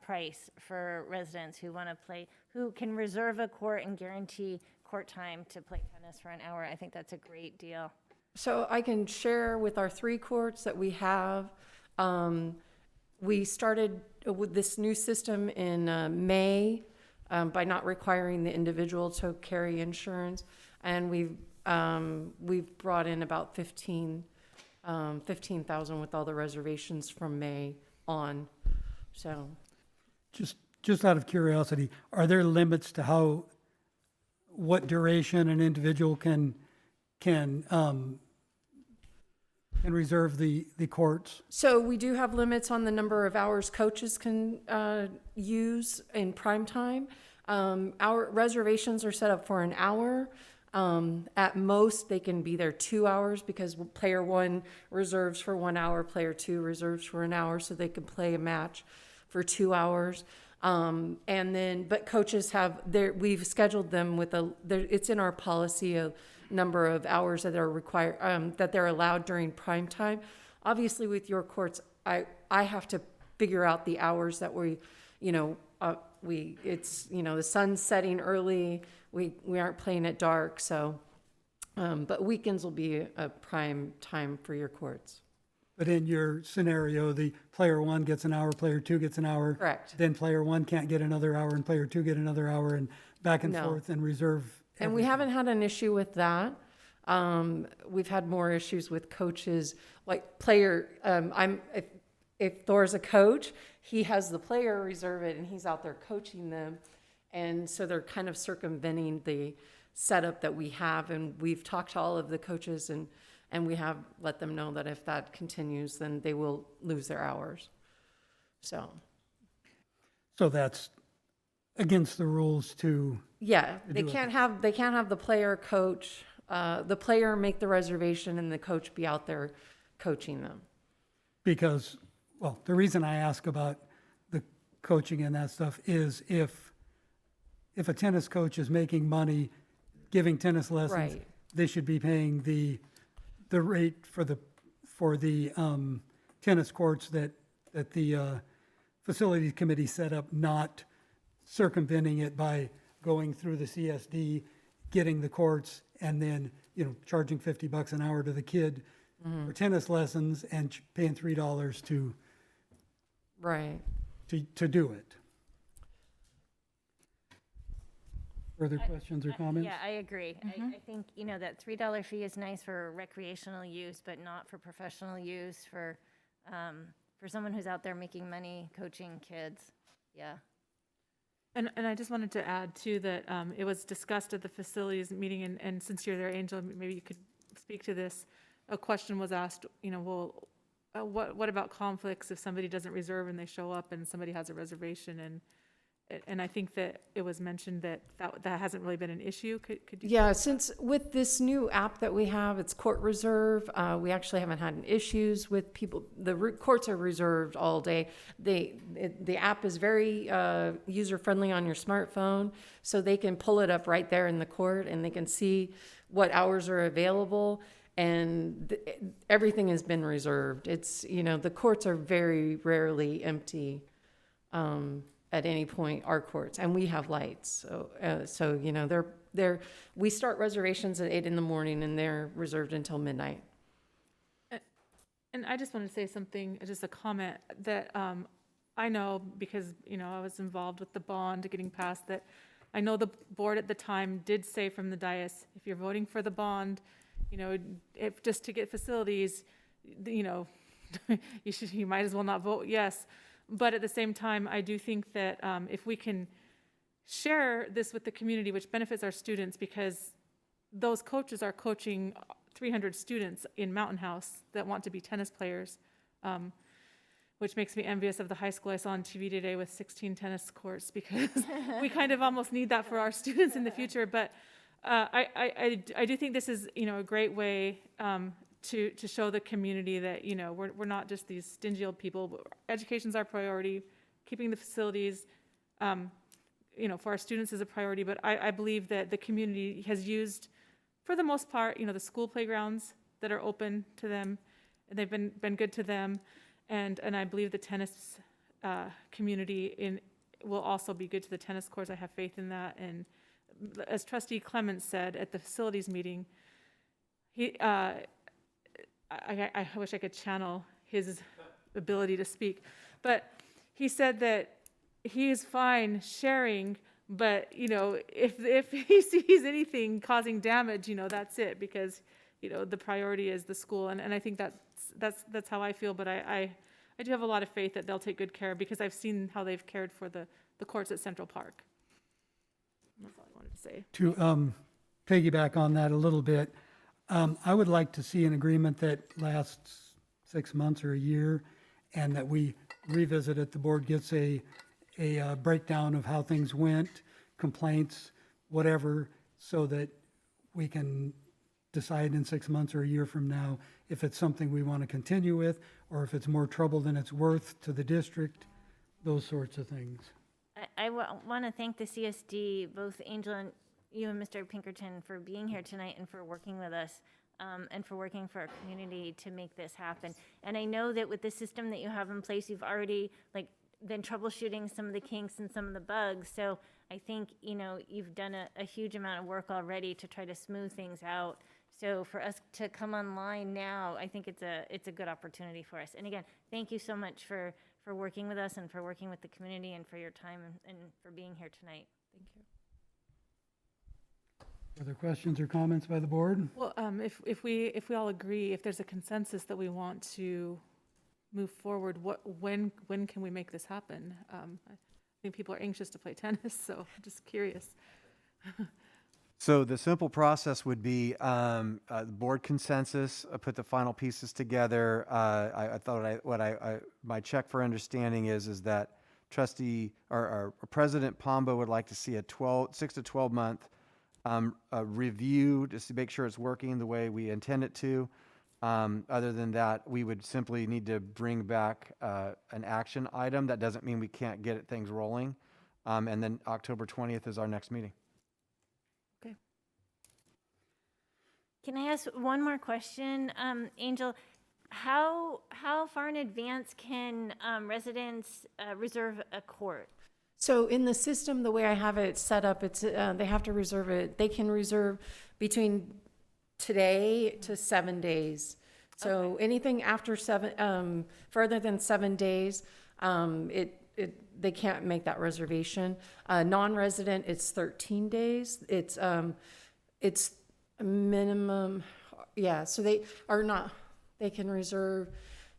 price for residents who want to play, who can reserve a court and guarantee court time to play tennis for an hour. I think that's a great deal. So I can share with our 3 courts that we have. We started with this new system in May by not requiring the individual to carry insurance, and we've brought in about 15,000 with all the reservations from May on. So Just out of curiosity, are there limits to what duration an individual can reserve the courts? So we do have limits on the number of hours coaches can use in prime time. Our reservations are set up for an hour. At most, they can be there 2 hours because player 1 reserves for 1 hour, player 2 reserves for an hour, so they can play a match for 2 hours. But coaches we've scheduled them with it's in our policy of number of hours that are required, that they're allowed during prime time. Obviously, with your courts, I have to figure out the hours that the sun's setting early, we aren't playing at dark, so, but weekends will be a prime time for your courts. But in your scenario, the player 1 gets an hour, player 2 gets an hour. Correct. Then player 1 can't get another hour, and player 2 get another hour, and back and No. forth, and reserve. And we haven't had an issue with that. We've had more issues with coaches, like player, if Thor's a coach, he has the player reserve it and he's out there coaching them. And so they're kind of circumventing the setup that we have. And we've talked to all of the coaches and we have let them know that if that continues, then they will lose their hours. So that's against the rules to. yeah, To they do it. can't have the player coach, the player make the reservation and the coach be out there coaching them. Because, well, the reason I ask about the coaching and that stuff is if a tennis coach is making money giving tennis lessons, Right. they should be paying the rate for the tennis courts that the facilities committee set up, not circumventing it by going through the CSD, getting the courts, and then, charging $50 an hour to the kid for tennis lessons and paying $3 Right. to do it. Further questions or comments? Yeah, I agree. I think, that $3 fee is nice for recreational use, but not for professional use, for someone who's out there making money coaching kids. Yeah. And I just wanted to add too that it was discussed at the facilities meeting, and since you're there, Angel, maybe you could speak to this. A question was asked, what about conflicts if somebody doesn't reserve and they show up and somebody has a reservation, And I think that it was mentioned that that hasn't really been an issue. Could you? Yeah, since with this new app that we have, it's Court Reserve, we actually haven't had issues with people. The courts are reserved all day. The app is very user-friendly on your smartphone, so they can pull it up right there in the court, and they can see what hours are available, and everything has been reserved. It's, the courts are very rarely empty at any point, our courts, and we have lights. So we start reservations at 8 a.m. and they're reserved until midnight. And I just want to say something, just a comment that I know because, I was involved with the bond getting passed, that I know the board at the time did say from the dais, if you're voting for the bond, if just to get facilities, you might as well not vote yes. But at the same time, I do think that if we can share this with the community, which benefits our students, because those coaches are coaching 300 students in Mountain House that want to be tennis players, which makes me envious of the high school I saw on TV today with 16 tennis courts, because we kind of almost need that for our students in the future. But I do think this is, a great way to show the community that, we're not just these stingy old people. Education's our priority. Keeping the facilities, for our students is a priority. But I believe that the community has used, for the most part, the school playgrounds that are open to them, and they've been good to them. And I believe the tennis community will also be good to the tennis courts. I have faith in that. And as Trustee Clements said at the facilities meeting, I wish I could channel his ability to speak, but he said that he is fine sharing, but if he sees anything causing damage, that's it, because the priority is the school, and I think that's how I feel. But I do have a lot of faith that they'll take good care, because I've seen how they've cared for the courts at Central Park. That's all I wanted to say. To piggyback on that a little bit, I would like to see an agreement that lasts 6 months or a year, and that we revisit it. The board gets a breakdown of how things went, complaints, whatever, so that we can decide in 6 months or a year from now if it's something we want to continue with, or if it's more trouble than it's worth to the district, those sorts of things. I want to thank the CSD, both Angel and you and Mr. Pinkerton, for being here tonight and for working with us and for working for our community to make this happen. And I know that with the system that you have in place, you've already been troubleshooting some of the kinks and some of the bugs. So I think, you've done a huge amount of work already to try to smooth things out. So for us to come online now, I think it's a good opportunity for us. And again, thank you so much for working with us and for working with the community and for your time and for being here tonight. Thank you. Other questions or comments by the board? Well, if we all agree, if there's a consensus that we want to move forward, when can we make this happen? I think people are anxious to play tennis, so I'm just curious. So the simple process would be the board consensus, put the final pieces together. I thought my check for understanding is that Trustee or President Pombo would like to see a 6 to 12 month review just to make sure it's working the way we intend it to. Other than that, we would simply need to bring back an action item. That doesn't mean we can't get things rolling. And then October 20th is our next meeting. Okay. Can I ask one more question? Angel, how far in advance can residents reserve a court? So in the system, the way I have it set up, it's they have to reserve it. They can reserve between today to 7 days. So anything after further than 7 days, they can't make that reservation. Non-resident, it's 13 days. It's a minimum, yeah. So they are not. They can reserve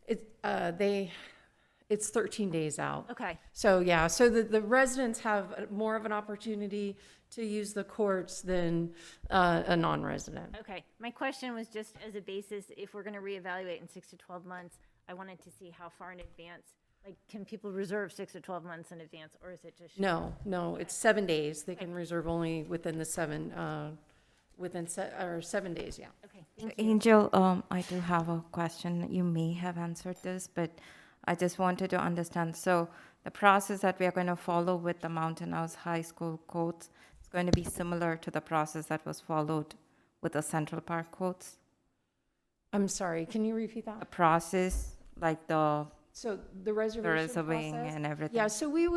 it. It's 13 days out. Okay. So yeah, so the residents have more of an opportunity to use the courts than a non-resident. Okay. My question was just as a basis, if we're going to reevaluate in 6 to 12 months, I wanted to see how far in advance, Like, can people reserve 6 to 12 months in advance, or is it just? No, it's 7 days. They can reserve only within the 7 days, yeah. Okay, thank you. Angel, I do have a question. You may have answered this, but I just wanted to understand. So the process that we are going to follow with the Mountain House High School courts is going to be similar to the process that was followed with the Central Park courts? I'm sorry, can you repeat The that? process, like the So the reservation reserving process? and everything? Yeah, so we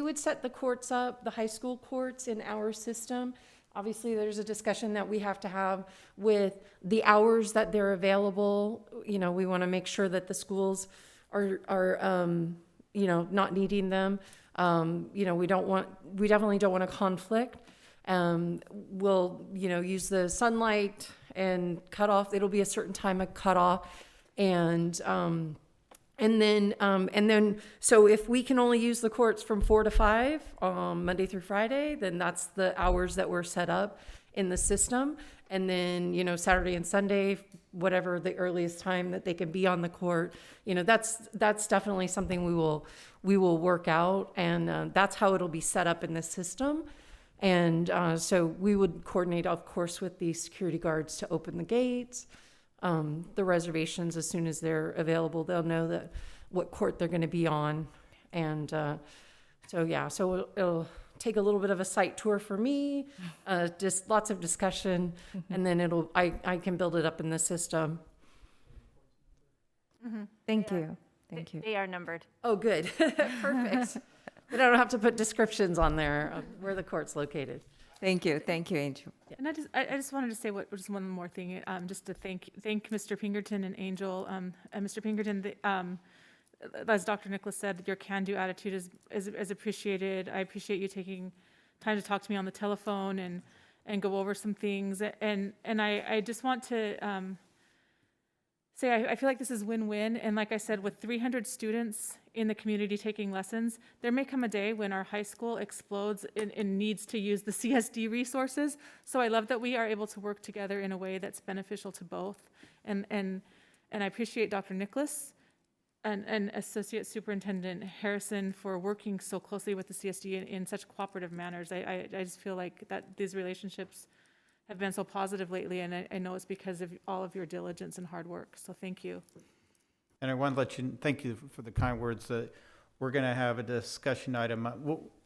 would set the courts up, the high school courts in our system. Obviously, there's a discussion that we have to have with the hours that they're available. You know, we want to make sure that the schools are not needing them. We definitely don't want a conflict. We'll, use the sunlight and cut off, it'll be a certain time of cutoff. And then, so if we can only use the courts from 4 to 5, Monday through Friday, then that's the hours that were set up in the system. And then, Saturday and Sunday, whatever the earliest time that they can be on the court, that's definitely something we will work out. And that's how it'll be set up in the system. And so we would coordinate, of course, with the security guards to open the gates. The reservations, as soon as they're available, they'll know what court they're going to be on. And so it'll take a little bit of a site tour for me, just lots of discussion, and then I can build it up in the system. Thank you. Thank you. They are numbered. Oh, good. Perfect. But I don't have to put descriptions on there of where the court's located. Thank you, Angel. And I just wanted to say just one more thing, just to thank Mr. Pinkerton and Angel. And Mr. Pinkerton, as Dr. Nicholas said, your can-do attitude is appreciated. I appreciate you taking time to talk to me on the telephone and go over some things. And I just want to say I feel like this is win-win. And like I said, with 300 students in the community taking lessons, there may come a day when our high school explodes and needs to use the CSD resources. So I love that we are able to work together in a way that's beneficial to both. And I appreciate Dr. Nicholas and Associate Superintendent Harrison for working so closely with the CSD in such cooperative manners. I just feel like that these relationships have been so positive lately, and I know it's because of all of your diligence and hard work. So thank you. And I want to let you, thank you for the kind words. That we're going to have a discussion item.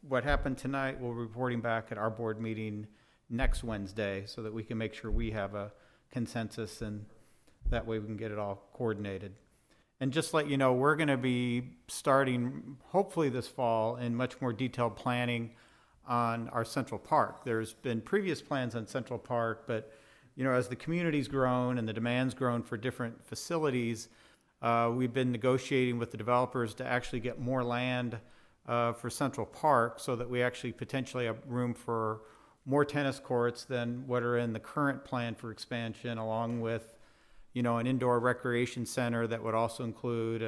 What happened tonight, we'll be reporting back at our board meeting next Wednesday so that we can make sure we have a consensus, and that way we can get it all coordinated. And just let you know, we're going to be starting, hopefully this fall, in much more detailed planning on our Central Park. There's been previous plans on Central Park, but as the community's grown and the demand's grown for different facilities, we've been negotiating with the developers to actually get more land for Central Park so that we actually potentially have room for more tennis courts than what are in the current plan for expansion, along with, an indoor recreation center that would also include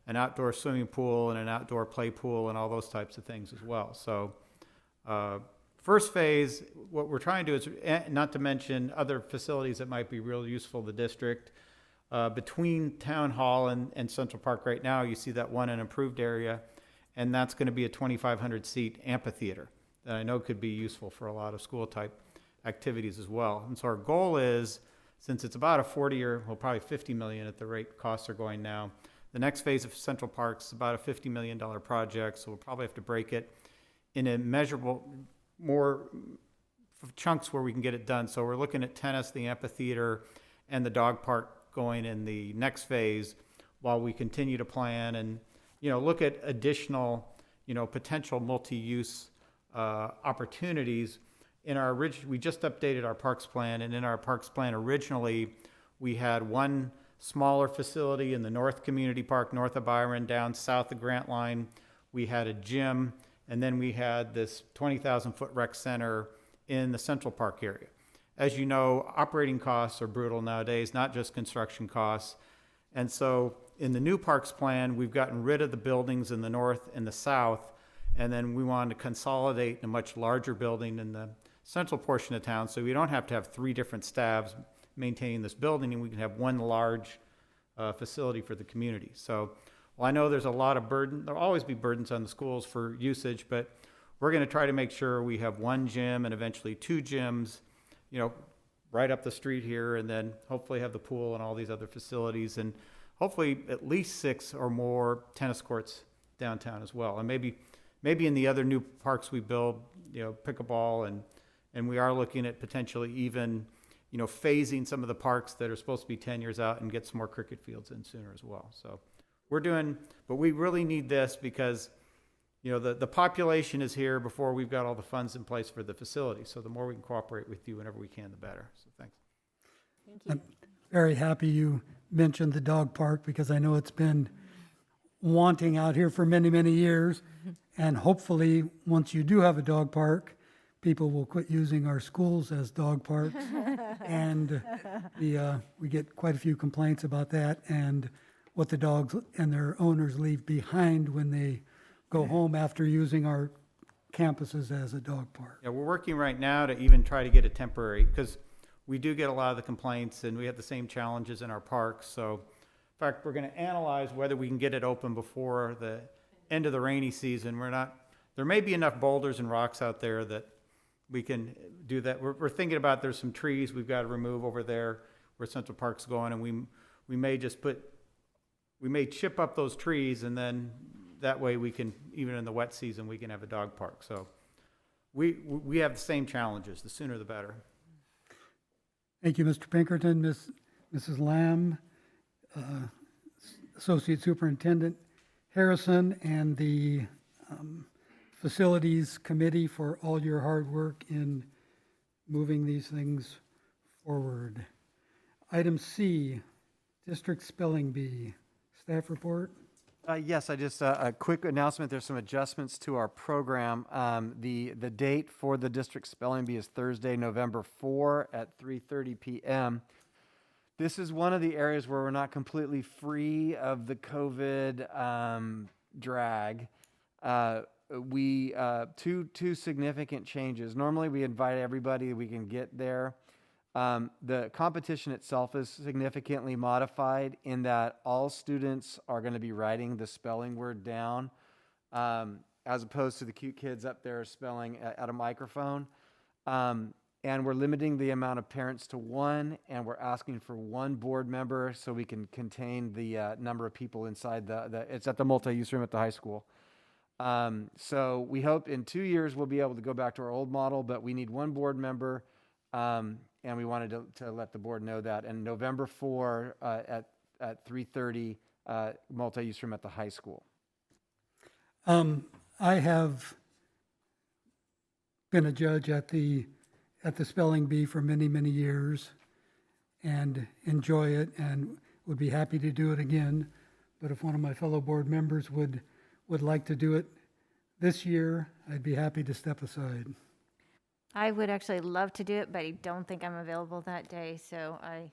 an outdoor swimming pool and an outdoor play pool and all those types of things as well. So first phase, what we're trying to do is, not to mention other facilities that might be real useful to the district. Between Town Hall and Central Park right now, you see that one improved area, and that's going to be a 2,500 seat amphitheater that I know could be useful for a lot of school type activities as well. And so our goal is, since it's about a 40 or probably 50 million at the rate costs are going now, the next phase of Central Park is about a $50 million project. So we'll probably have to break it in a measurable, more chunks where we can get it done. So we're looking at tennis, the amphitheater, and the dog park going in the next phase, while we continue to plan and, look at additional, potential multi-use opportunities. We just updated our parks plan, and in our parks plan originally, we had one smaller facility in the North Community Park, north of Byron, down south of Grant Line. We had a gym, and then we had this 20,000-foot rec center in the Central Park area. As you know, operating costs are brutal nowadays, not just construction costs. And so in the new parks plan, we've gotten rid of the buildings in the north and the south, and then we wanted to consolidate in a much larger building in the central portion of town, so we don't have to have 3 different staffs maintaining this building, and we can have one large facility for the community. So well, I know there's a lot of burden, there'll always be burdens on the schools for usage, but we're going to try to make sure we have one gym and eventually two gyms, you know, right up the street here, and then hopefully have the pool and all these other facilities, and hopefully at least 6 or more tennis courts downtown as well. And maybe in the other new parks we build, you know, pickleball, and we are looking at potentially even, you know, phasing some of the parks that are supposed to be 10 years out and get some more cricket fields in sooner as well. So but we really need this because, you know, the population is here before we've got all the funds in place for the facility. So the more we can cooperate with you whenever we can, the better. So thanks. I'm very happy you mentioned the dog park because I know it's been wanting out here for many, many years. And hopefully, once you do have a dog park, people will quit using our schools as dog parks. And we get quite a few complaints about that and what the dogs and their owners leave behind when they go home after using our campuses as a dog park. Yeah, we're working right now to even try to get a temporary, because we do get a lot of the complaints and we have the same challenges in our parks. So in fact, we're going to analyze whether we can get it open before the end of the rainy season. There may be enough boulders and rocks out there that we can do that. We're thinking about, there's some trees we've got to remove over there where Central Park's going, and we may chip up those trees, and then that way we can, even in the wet season, we can have a dog park. So we have the same challenges. The sooner the better. Thank you, Mr. Pinkerton, Mrs. Lamb, Associate Superintendent Harrison, and the Facilities Committee for all your hard work in moving these things forward. Item C, District Spelling Bee. Staff report? Yes, a quick announcement. There's some adjustments to our program. The date for the district spelling bee is Thursday, November 4 at 3:30 p.m. This is one of the areas where we're not completely free of the COVID drag. Two significant changes. Normally, we invite everybody we can get there. The competition itself is significantly modified in that all students are going to be writing the spelling word down, as opposed to the cute kids up there spelling at a microphone. And we're limiting the amount of parents to 1, and we're asking for 1 board member so we can contain the number of people inside it's at the multi-use room at the high school. So we hope in 2 years we'll be able to go back to our old model, but we need 1 board member. And we wanted to let the board know that. And November 4 at 3:30, multi-use room at the high school. I have been a judge at the spelling bee for many, many years and enjoy it and would be happy to do it again. But if one of my fellow board members would like to do it this year, I'd be happy to step aside. I would actually love to do it, but I don't think I'm available that day, so I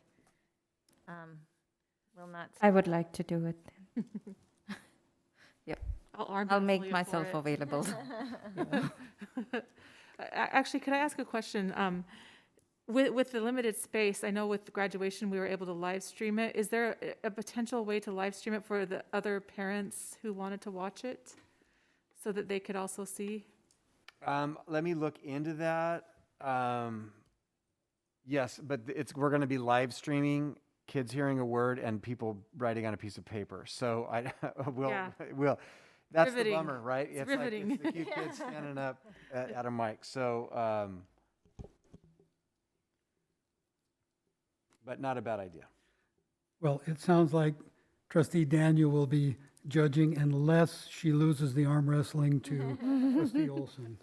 will not. I would like to do it then. Yep. I'll make myself available. Actually, could I ask a question? With the limited space, I know with graduation we were able to live stream it. Is there a potential way to live stream it for the other parents who wanted to watch it so that they could also see? Let me look into that. Yes, but we're going to be live streaming kids hearing a word and people writing on a piece of paper. So we'll. That's riveting. The bummer, right? It's riveting. Like it's the cute kids standing up at a mic. So, but not a bad idea. Well, it sounds like Trustee Daniel will be judging unless she loses the arm wrestling to Trustee Olson.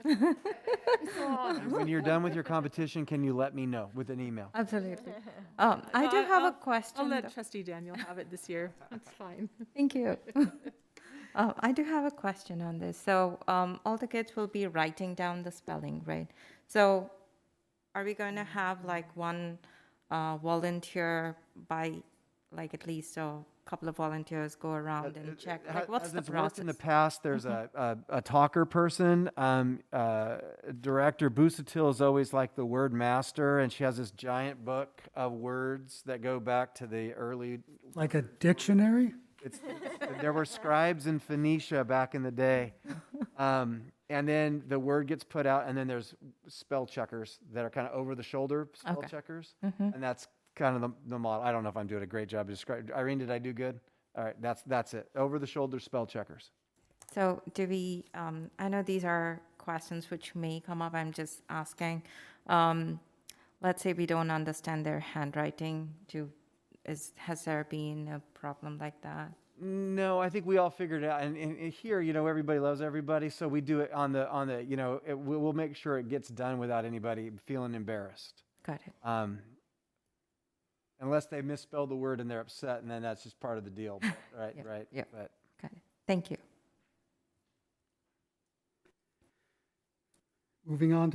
When you're done with your competition, can you let me know with an email? Absolutely. I do have a question. I'll let Trustee Daniel have it this year. That's fine. Thank you. I do have a question on this. So all the kids will be writing down the spelling, right? So are we going to have like one volunteer by like at least a couple of volunteers go around and check? Like what's the process? In the past, there's a talker person. Director Busatil is always like the word master, and she has this giant book of words that go back to the early. Like a dictionary? There were scribes in Phoenicia back in the day. And then the word gets put out, and then there's spell checkers that are kind of over the shoulder spell Okay. checkers. And that's kind of the model. I don't know if I'm doing a great job describing. Irene, did I do good? All right, that's it. Over the shoulder spell checkers. So do we, I know these are questions which may come up, I'm just asking. Let's say we don't understand their handwriting, has there been a problem like that? No, I think we all figured it out. And here, everybody loves everybody, so we do it on the we'll make sure it gets done without anybody feeling embarrassed. Got it. Unless they misspelled the word and they're upset, and then that's just part of the deal. But, right, Yep, right. yep. But Got it. Thank you. Moving on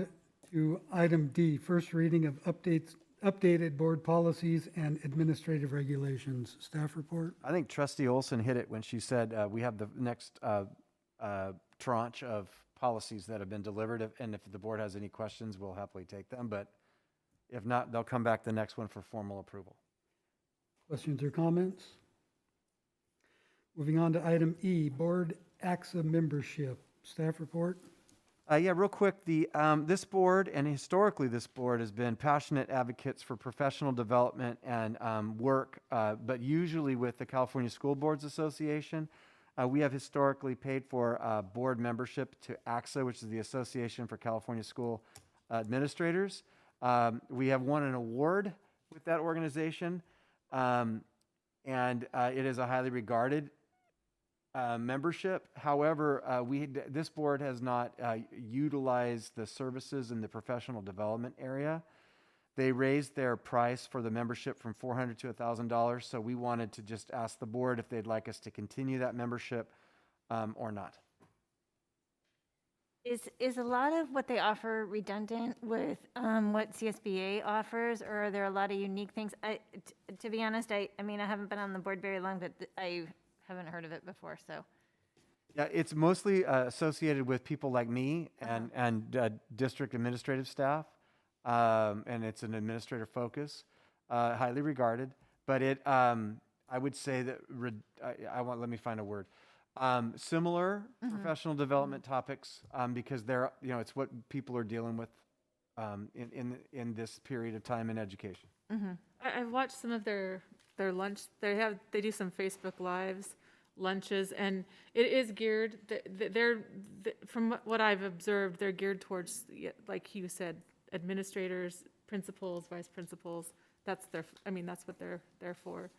to item D, first reading of updated board policies and administrative regulations. Staff report. I think Trustee Olson hit it when she said we have the next tranche of policies that have been delivered, and if the board has any questions, we'll happily take them. But if not, they'll come back the next one for formal approval. Questions or comments? Moving on to item E, board AXA membership. Staff report. Yeah, real quick, this board, and historically this board, has been passionate advocates for professional development and work, but usually with the California School Boards Association. We have historically paid for board membership to AXA, which is the Association for California School Administrators. We have won an award with that organization, and it is a highly regarded membership. However, this board has not utilized the services in the professional development area. They raised their price for the membership from $400 to $1,000, so we wanted to just ask the board if they'd like us to continue that membership or not. Is a lot of what they offer redundant with what CSBA offers, or are there a lot of unique things? To be honest, I mean, I haven't been on the board very long, but I haven't heard of it before, so. Yeah, it's mostly associated with people like me and district administrative staff, and it's an administrative focus, highly regarded. But I would say that let me find a word. Similar professional development topics, because it's what people are dealing with in this period of time in education. I've watched some of their lunch. They do some Facebook Lives, lunches, and it is geared. From what I've observed, they're geared towards, like you said, administrators, principals, vice principals. That's what they're there for.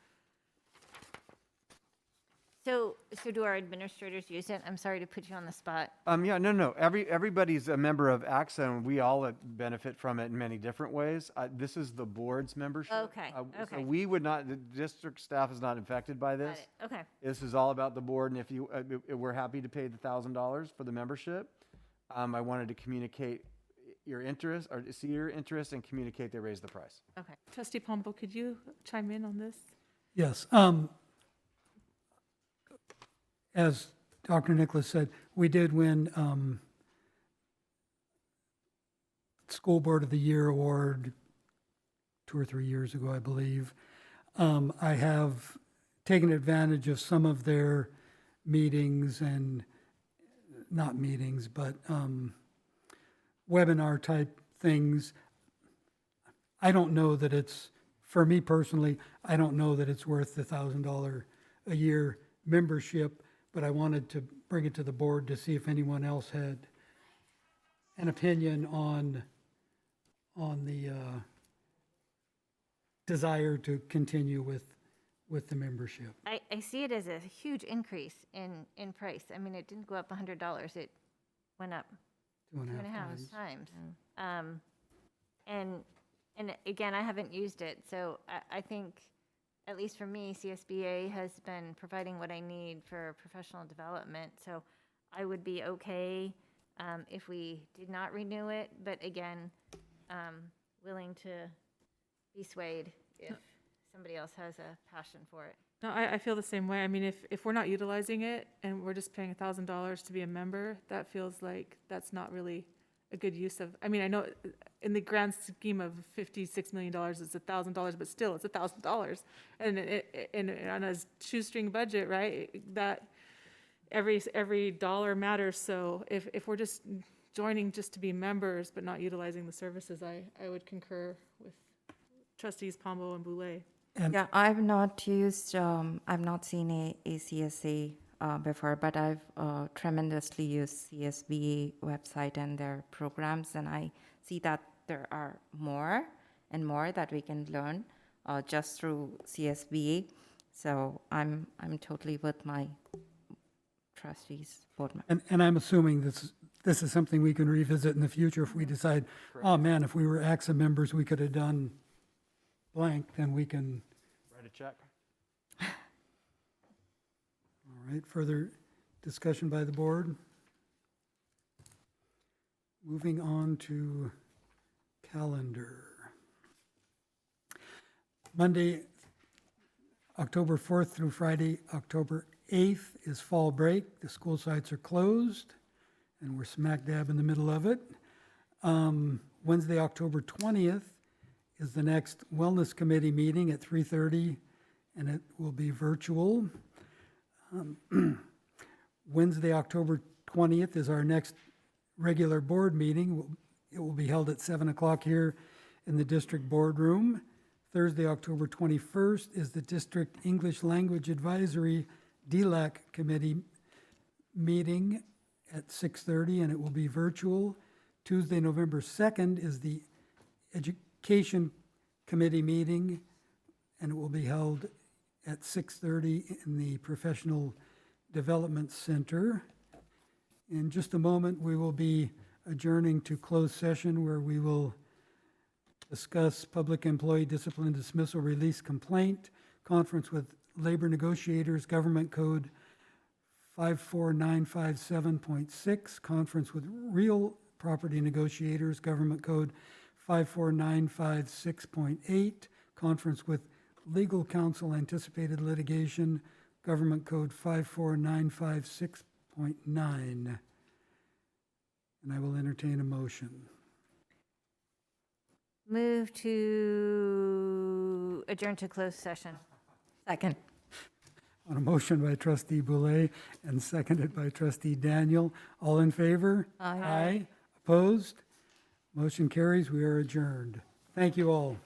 So do our administrators use it? I'm sorry to put you on the spot. Yeah, no. Everybody's a member of AXA, and we all benefit from it in many different ways. This is the board's membership. Okay, So okay. we would not. The district staff is not affected by this. Got it, okay. This is all about the board, and if we're happy to pay the $1,000 for the membership. I wanted to communicate your interest, or see your interest, and communicate they raise the price. Okay. Trustee Pombo, could you chime in on this? Yes. As Dr. Nicholas said, we did win School Board of the Year award 2 or 3 years ago, I believe. I have taken advantage of some of their meetings, and not meetings, but webinar type things. I don't know that it's, for me personally, I don't know that it's worth the $1,000 a year membership, but I wanted to bring it to the board to see if anyone else had an opinion on the desire to continue with the membership. I see it as a huge increase in price. I mean, it didn't go up $100. It went up 2.5 2.5 times. times. And again, I haven't used it, so I think, at least for me, CSBA has been providing what I need for professional development. So I would be okay if we did not renew it, but again, willing to be swayed if somebody else has a passion for it. No, I feel the same way. I mean, if we're not utilizing it and we're just paying $1,000 to be a member, that feels like that's not really a good use of, I mean, I know in the grand scheme of $56 million, it's $1,000, but still, it's $1,000. And on a shoestring budget, right, that every dollar matters. So if we're just joining just to be members, but not utilizing the services, I would concur with trustees Pombo and Boulay. And Yeah, I've not used, I've not seen a ACSA before, but I've tremendously used CSBA website and their programs, and I see that there are more and more that we can learn just through CSBA. So I'm totally with my trustees board member. And I'm assuming this is something we can revisit in the future if we decide, oh man, if we were AXA members, we could have done blank, then we can. Write a check. All right, further discussion by the board? Moving on to calendar. Monday, October 4th through Friday, October 8th is fall break. The school sites are closed, and we're smack dab in the middle of it. Wednesday, October 20th is the next Wellness Committee meeting at 3:30, and it will be virtual. Wednesday, October 20th is our next regular board meeting. It will be held at 7 o'clock here in the district boardroom. Thursday, October 21st is the District English Language Advisory DLAC Committee meeting at 6:30, and it will be virtual. Tuesday, November 2nd is the Education Committee meeting, and it will be held at 6:30 in the Professional Development Center. In just a moment, we will be adjourning to closed session where we will discuss public employee discipline dismissal release complaint, conference with labor negotiators, government code 54957.6, conference with real property negotiators, government code 54956.8, conference with legal counsel anticipated litigation, government code 54956.9. And I will entertain a motion. Move to adjourn to closed session. Second. On a motion by trustee Boulay and seconded by trustee Daniel. All in favor? Aye. Aye. Opposed? Motion carries. We are adjourned. Thank you all.